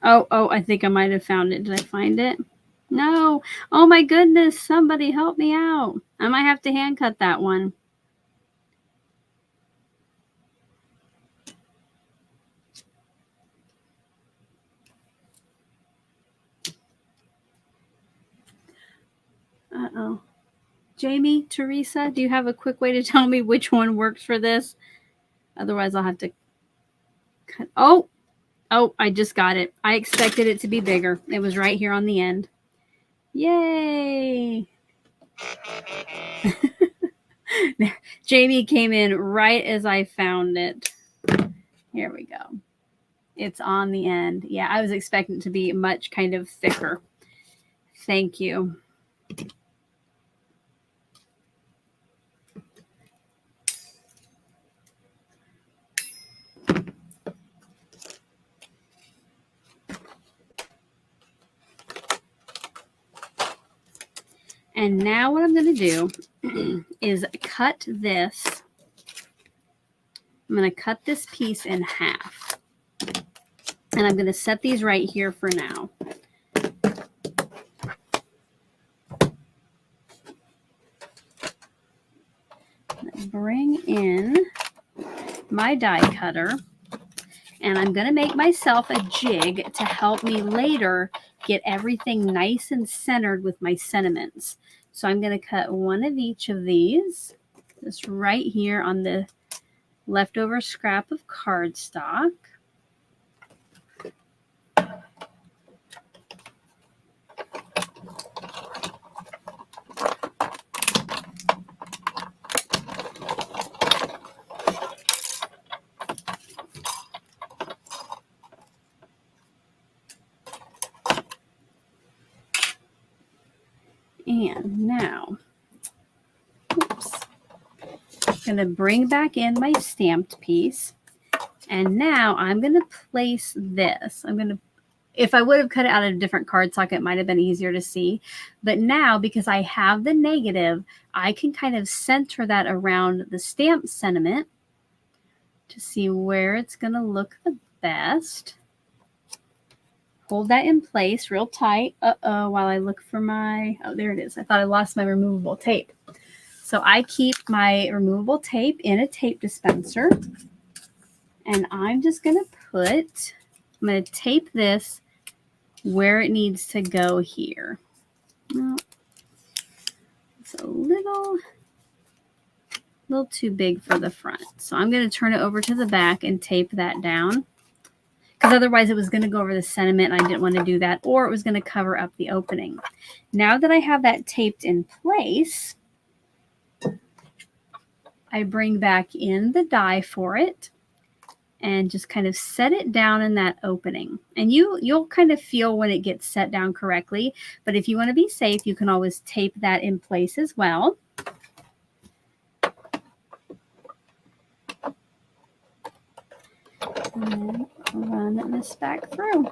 Oh, I think I might have found it. Did I find it? No. Oh my goodness. Somebody help me out. I might have to hand cut that one. Uh-oh. Jamie, Teresa, do you have a quick way to tell me which one works for this? Otherwise, I'll have to cut. Oh, I just got it. I expected it to be bigger. It was right here on the end. Yay. Jamie came in right as I found it. Here we go. It's on the end. Yeah, I was expecting it to be much kind of thicker. Thank you. And now what I'm going to do is cut this. I'm going to cut this piece in half. And I'm going to set these right here for now. Bring in my die cutter. And I'm going to make myself a jig to help me later get everything nice and centered with my sentiments. So I'm going to cut one of each of these, just right here on the leftover scrap of cardstock. And now, oops, I'm going to bring back in my stamped piece. And now I'm going to place this. If I would have cut it out of a different cardstock, it might have been easier to see. But now, because I have the negative, I can kind of center that around the stamp sentiment to see where it's going to look the best. Hold that in place real tight. While I look for my, oh, there it is. I thought I lost my removable tape. So I keep my removable tape in a tape dispenser. And I'm just going to I'm going to tape this where it needs to go here. Well, it's a little too big for the front. So I'm going to turn it over to the back and tape that down. Because otherwise it was going to go over the sentiment and I didn't want to do that, or it was going to cover up the opening. Now that I have that taped in place, I bring back in the die for it and just kind of set it down in that opening. And you'll kind of feel when it gets set down correctly, but if you want to be safe, you can always tape that in place as well. And then run this back through.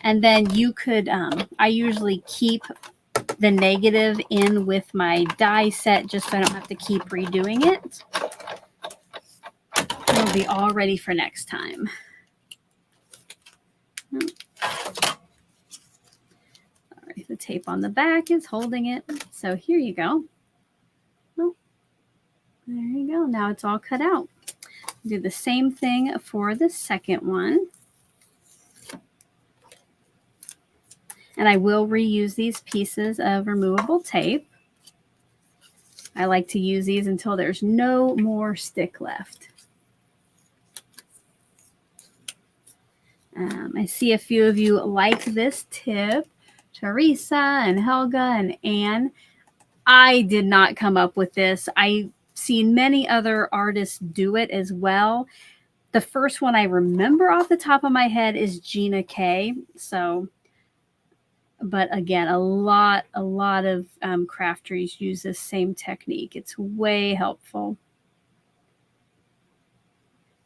And then you could, I usually keep the negative in with my die set just so I don't have to keep redoing it. It'll be all ready for next time. All right, the tape on the back is holding it. So here you go. Oh, there you go. Now it's all cut out. Do the same thing for the second one. And I will reuse these pieces of removable tape. I like to use these until there's no more stick left. I see a few of you like this tip. Teresa and Helga and Anne. I did not come up with this. I've seen many other artists do it as well. The first one I remember off the top of my head is Gina K. So, but again, a lot of crafters use this same technique. It's way helpful.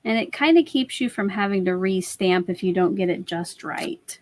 And it kind of keeps you from having to re-stamp if you don't get it just right.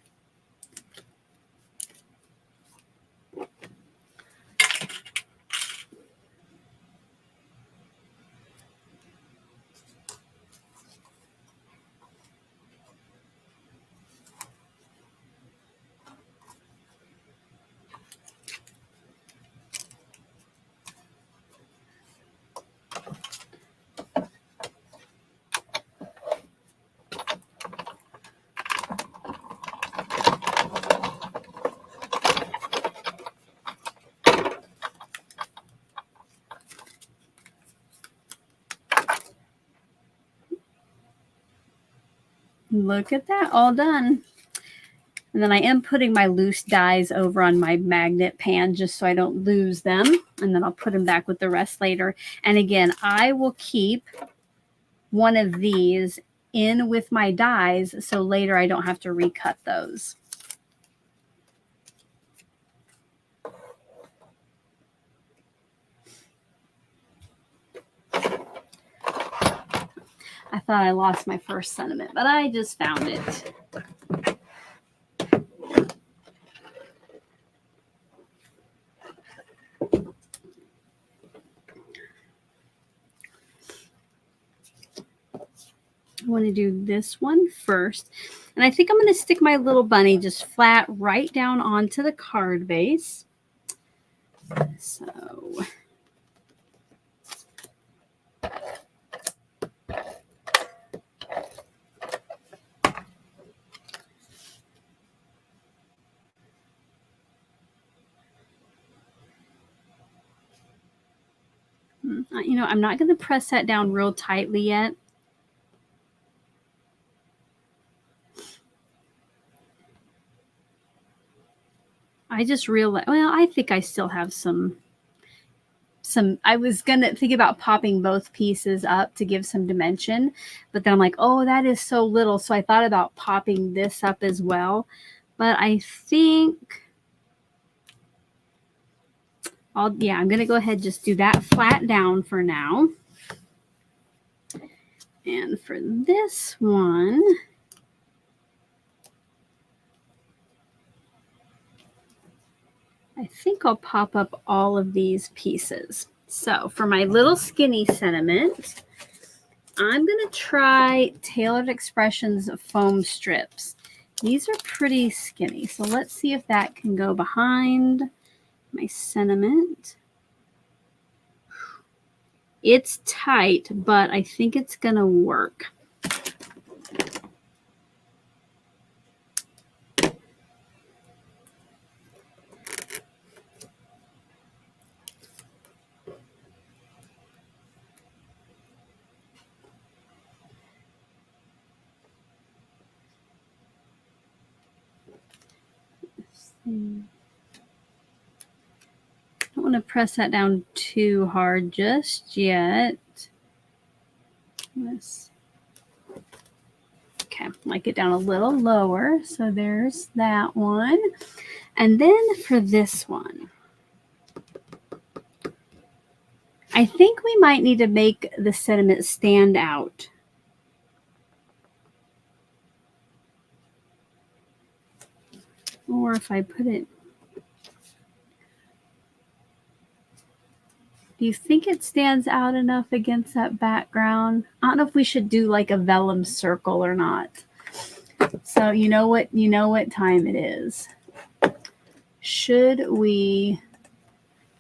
Look at that, all done. And then I am putting my loose dies over on my magnet pan just so I don't lose them. And then I'll put them back with the rest later. And again, I will keep one of these in with my dies so later I don't have to recut those. I thought I lost my first sentiment, but I just found it. I want to do this one first. And I think I'm going to stick my little bunny just flat right down onto the card base. So... you know, I'm not going to press that down real tightly yet. I just realized, well, I think I still have some, I was going to think about popping both pieces up to give some dimension, but then I'm like, oh, that is so little. So I thought about popping this up as well, but I think, I'm going to go ahead and just do that flat down for now. And for this one, I think I'll pop up all of these pieces. So for my little skinny sentiment, I'm going to try Tailored Expressions foam strips. These are pretty skinny. So let's see if that can go behind my sentiment. It's tight, but I think it's going to work. I don't want to press that down too hard just yet. Okay, like it down a little lower. So there's that one. And then for this one, I think we might need to make the sentiment stand out. Or if I put it, do you think it stands out enough against that background? I don't know if we should do like a vellum circle or not. So you know what time it is. Should we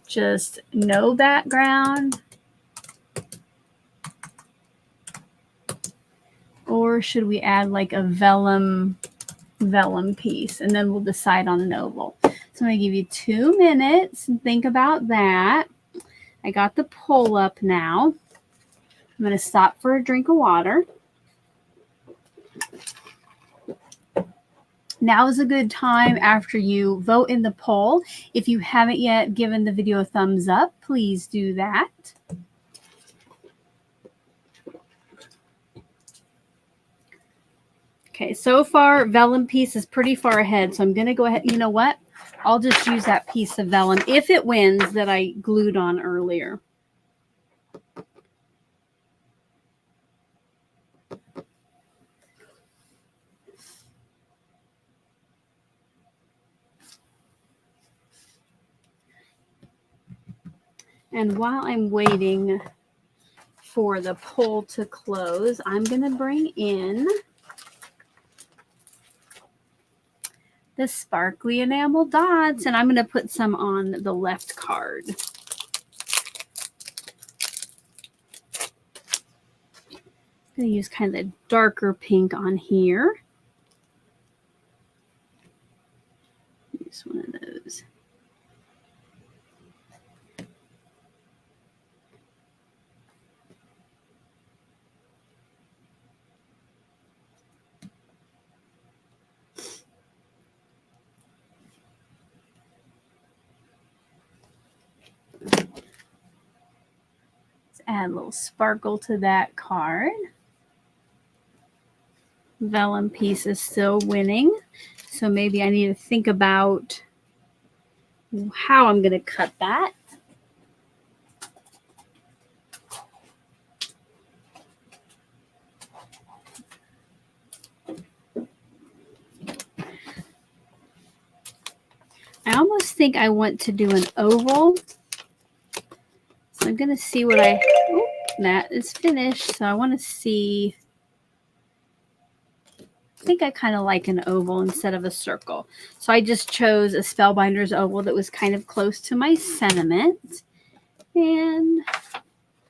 just no background? Or should we add like a vellum piece, and then we'll decide on an oval. So I'm going to give you 2 minutes and think about that. I got the poll up now. I'm going to stop for a drink of water. Now is a good time after you vote in the poll. If you haven't yet given the video a thumbs up, please do that. Okay, so far vellum piece is pretty far ahead, so I'm going to go ahead. You know what? I'll just use that piece of vellum if it wins that I glued on earlier. And while I'm waiting for the poll to close, I'm going to bring in the sparkly enamel dots, and I'm going to put some on the left card. I'm going to use kind of the darker pink on here. Use one of those. Add a little sparkle to that card. Vellum piece is still winning, so maybe I need to think about how I'm going to cut that. I almost think I want to do an oval. So I'm going to see what that is finished. So I want to see. I think I kind of like an oval instead of a circle. So I just chose a Spellbinders oval that was kind of close to my sentiment. And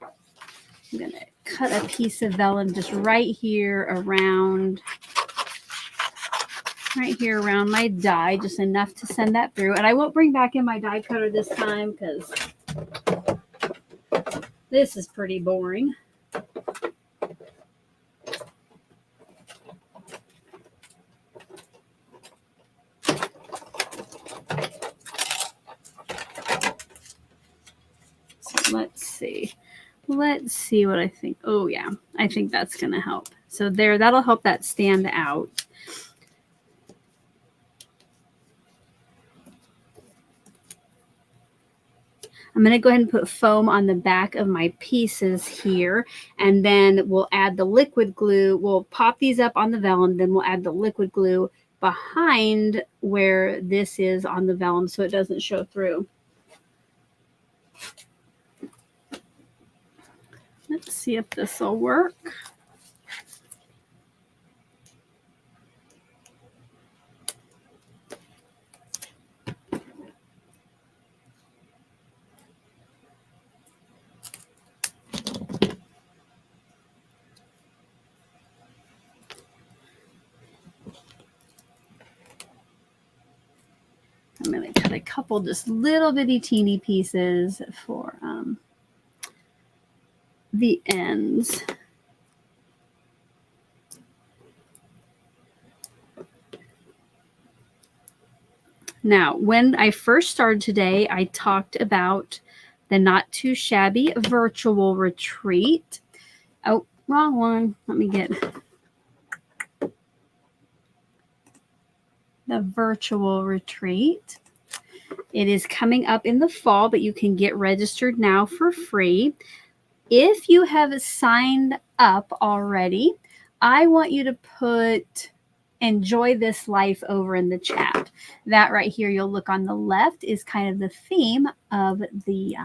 I'm going to cut a piece of vellum just right here around my die, just enough to send that through. And I won't bring back in my die cutter this time because this is pretty boring. So let's see what I think. Oh yeah, I think that's going to help. So there, that'll help that stand out. I'm going to go ahead and put foam on the back of my pieces here, and then we'll add the liquid glue. We'll pop these up on the vellum, then we'll add the liquid glue behind where this is on the vellum so it doesn't show through. Let's see if this will work. I'm going to cut a couple just little bitty teeny pieces for the ends. Now, when I first started today, I talked about the Not Too Shabby virtual retreat. Oh, wrong one. Let me get the virtual retreat. It is coming up in the fall, but you can get registered now for free. If you have signed up already, I want you to put enjoy this life over in the chat. That right here, you'll look on the left, is kind of the theme of the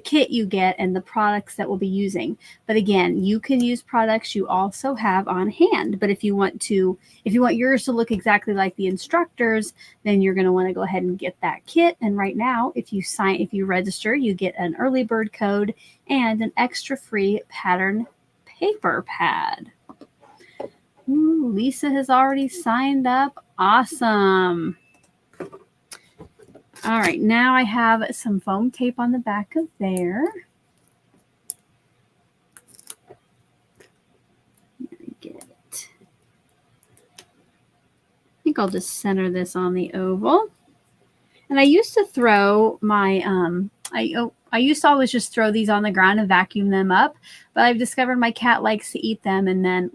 kit you get and the products that we'll be using. But again, you can use products you also have on hand. But if you want yours to look exactly like the instructors, then you're going to want to go ahead and get that kit. And right now, if you register, you get an early bird code and an extra free pattern paper pad. Ooh, Lisa has already signed up. Awesome. All right, now I have some foam tape on the back of there. Let me get it. I think I'll just center this on the oval. And I used to throw my, I used to always just throw these on the ground and vacuum them up, but I've discovered my cat likes to eat them and then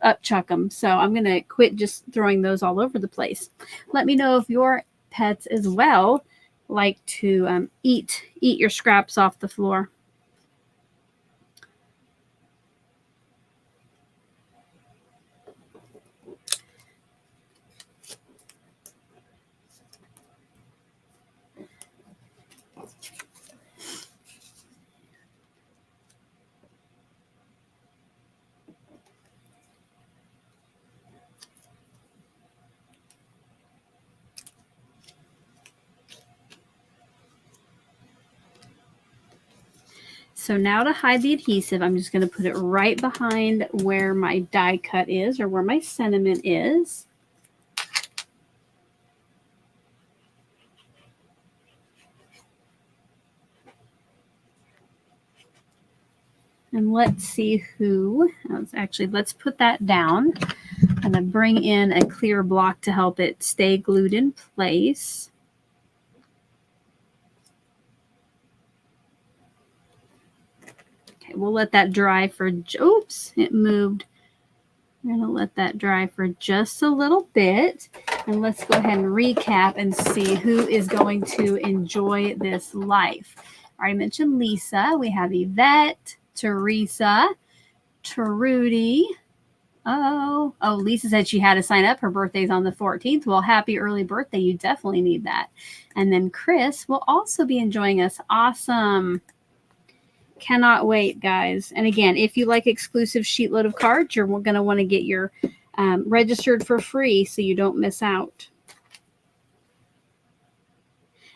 upchuck them. So I'm going to quit just throwing those all over the place. Let me know if your pets as well like to eat your scraps off the floor. So now to hide the adhesive, I'm just going to put it right behind where my die cut is or where my sentiment is. And let's see let's put that down. I'm going to bring in a clear block to help it stay glued in place. Okay, we'll let that dry for, oops, it moved. We're going to let that dry for just a little bit. And let's go ahead and recap and see who is going to enjoy this life. I already mentioned Lisa. We have Yvette, Teresa, Trudy. Oh, Lisa said she had to sign up. Her birthday's on the 14th. Well, happy early birthday. You definitely need that. And then Chris will also be enjoying us. Awesome. Cannot wait, guys. And again, if you like exclusive SheetLoad of Cards, you're going to want to get your registered for free so you don't miss out.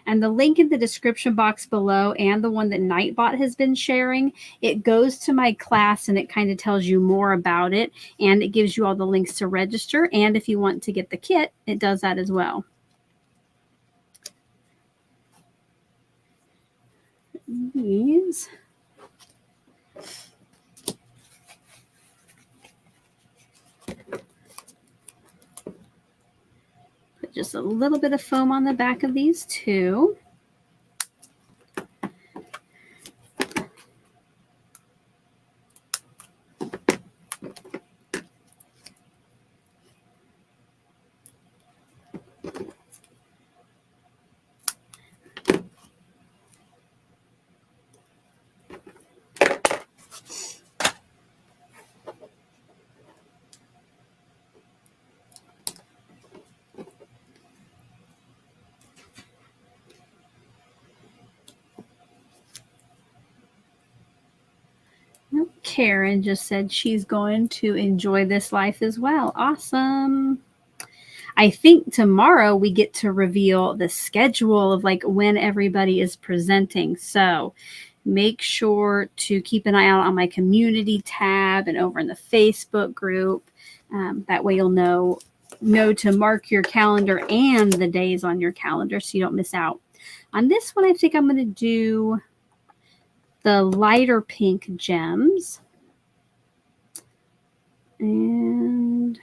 And the link in the description box below and the one that Nightbot has been sharing, it goes to my class and it kind of tells you more about it. And it gives you all the links to register. And if you want to get the kit, it does that as well. These. Put just a little bit of foam on the back of these too. Karen just said she's going to enjoy this life as well. Awesome. I think tomorrow we get to reveal the schedule of like when everybody is presenting. So make sure to keep an eye out on my community tab and over in the Facebook group. That way you'll know to mark your calendar and the days on your calendar so you don't miss out. On this one, I think I'm going to do the lighter pink gems. And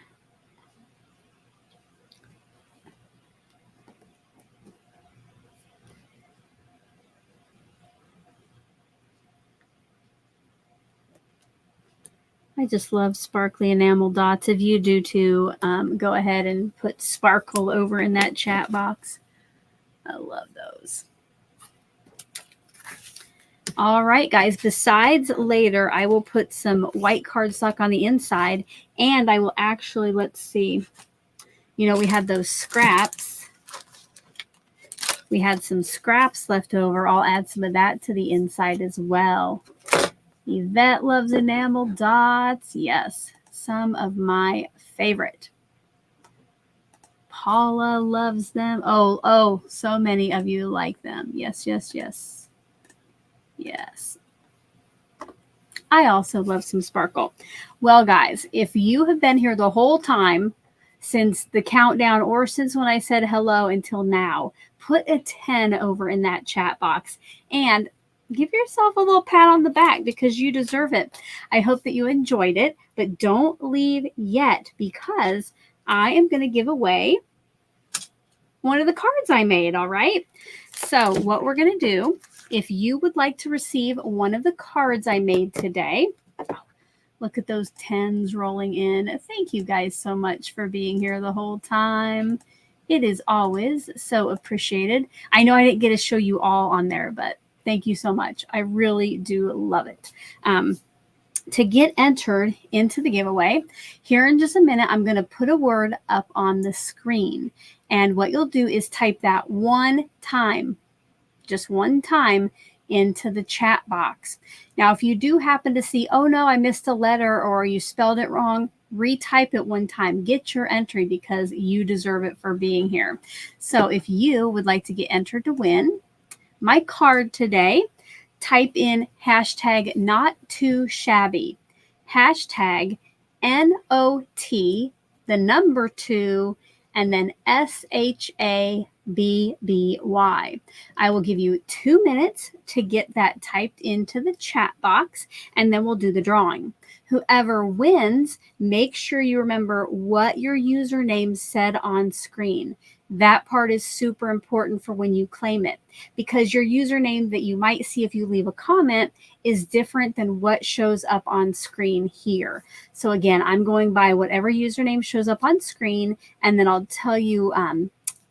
I just love sparkly enamel dots. If you do too, go ahead and put sparkle over in that chat box. I love those. All right, guys. Besides later, I will put some white cardstock on the inside, and I will actually, let's see, you know, we had those scraps. We had some scraps left over. I'll add some of that to the inside as well. Yvette loves enamel dots. Yes, some of my favorite. Paula loves them. Oh, so many of you like them. Yes, yes, yes. Yes. I also love some sparkle. Well, guys, if you have been here the whole time since the countdown or since when I said hello until now, put a 10 over in that chat box and give yourself a little pat on the back because you deserve it. I hope that you enjoyed it, but don't leave yet because I am going to give away one of the cards I made, all right? So what we're going to do, if you would like to receive one of the cards I made today, look at those 10s rolling in. Thank you guys so much for being here the whole time. It is always so appreciated. I know I didn't get to show you all on there, but thank you so much. I really do love it. To get entered into the giveaway, here in just a minute, I'm going to put a word up on the screen. And what you'll do is type that one time, just one time, into the chat box. Now, if you do happen to see, oh no, I missed a letter or you spelled it wrong, retype it one time. Get your entry because you deserve it for being here. So if you would like to get entered to win my card today, type in hashtag not too shabby, hashtag NOT, the number 2, and then SHABBY. I will give you 2 minutes to get that typed into the chat box, and then we'll do the drawing. Whoever wins, make sure you remember what your username said on screen. That part is super important for when you claim it because your username that you might see if you leave a comment is different than what shows up on screen here. So again, I'm going by whatever username shows up on screen, and then I'll tell you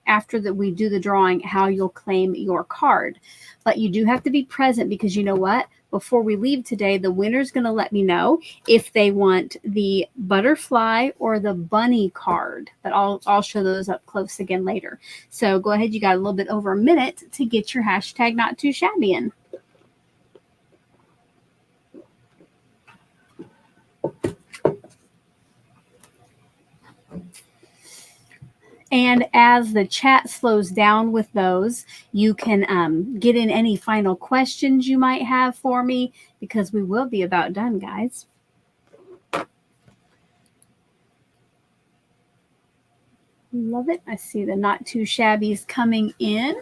after that we do the drawing how you'll claim your card. But you do have to be present because you know what? Before we leave today, the winner's going to let me know if they want the butterfly or the bunny card. But I'll show those up close again later. So go ahead. You got a little bit over a minute to get your hashtag not too shabby in. And as the chat slows down with those, you can get in any final questions you might have for me because we will be about done, guys. Love it. I see the not too shabbies coming in.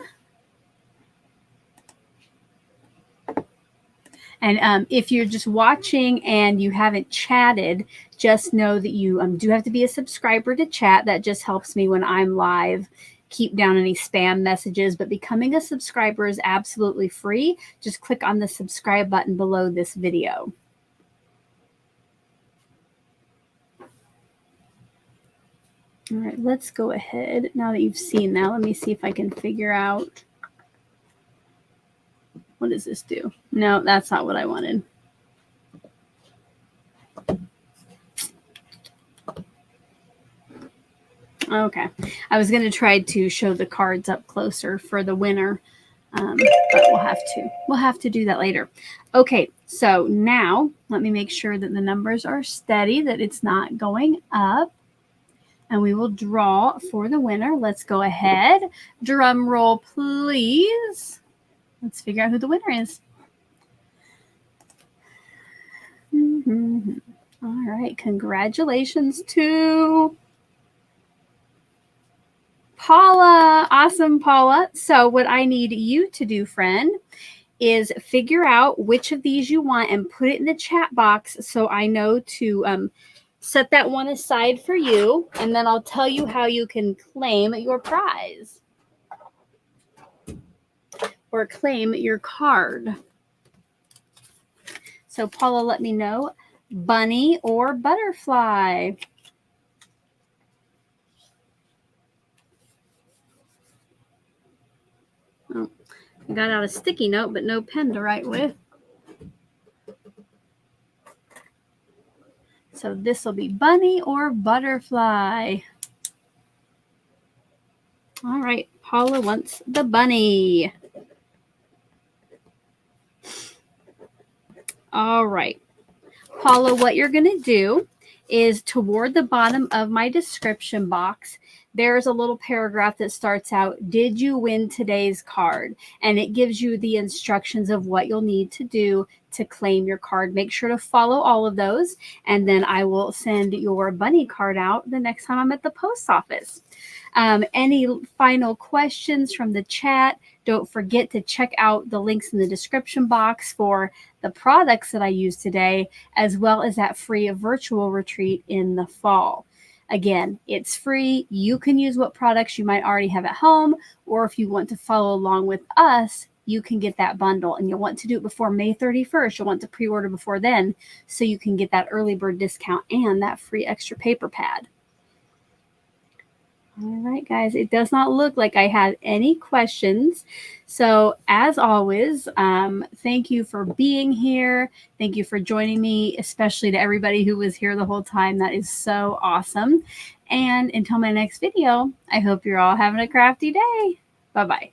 And if you're just watching and you haven't chatted, just know that you do have to be a subscriber to chat. That just helps me when I'm live keep down any spam messages. But becoming a subscriber is absolutely free. Just click on the subscribe button below this video. All right, let's go ahead. Now that you've seen that, let me see if I can figure out. What does this do? No, that's not what I wanted. Okay. I was going to try to show the cards up closer for the winner, but we'll have to do that later. Okay, so now let me make sure that the numbers are steady, that it's not going up. And we will draw for the winner. Let's go ahead. Drum roll, please. Let's figure out who the winner is. All right. Congratulations to Paula. Awesome, Paula. So what I need you to do, friend, is figure out which of these you want and put it in the chat box so I know to set that one aside for you, and then I'll tell you how you can claim your prize or claim your card. So Paula, let me know, bunny or butterfly. Oh, I got out a sticky note, but no pen to write with. So this will be bunny or butterfly. All right, Paula wants the bunny. All right, Paula, what you're going to do is toward the bottom of my description box, there's a little paragraph that starts out, did you win today's card? And it gives you the instructions of what you'll need to do to claim your card. Make sure to follow all of those, and then I will send your bunny card out the next time I'm at the post office. Any final questions from the chat? Don't forget to check out the links in the description box for the products that I use today, as well as that free virtual retreat in the fall. Again, it's free. You can use what products you might already have at home, or if you want to follow along with us, you can get that bundle, and you'll want to do it before May 31st. You'll want to pre-order before then so you can get that early bird discount and that free extra paper pad. All right, guys, it does not look like I had any questions. So as always, thank you for being here. Thank you for joining me, especially to everybody who was here the whole time. That is so awesome. And until my next video, I hope you're all having a crafty day. Bye-bye.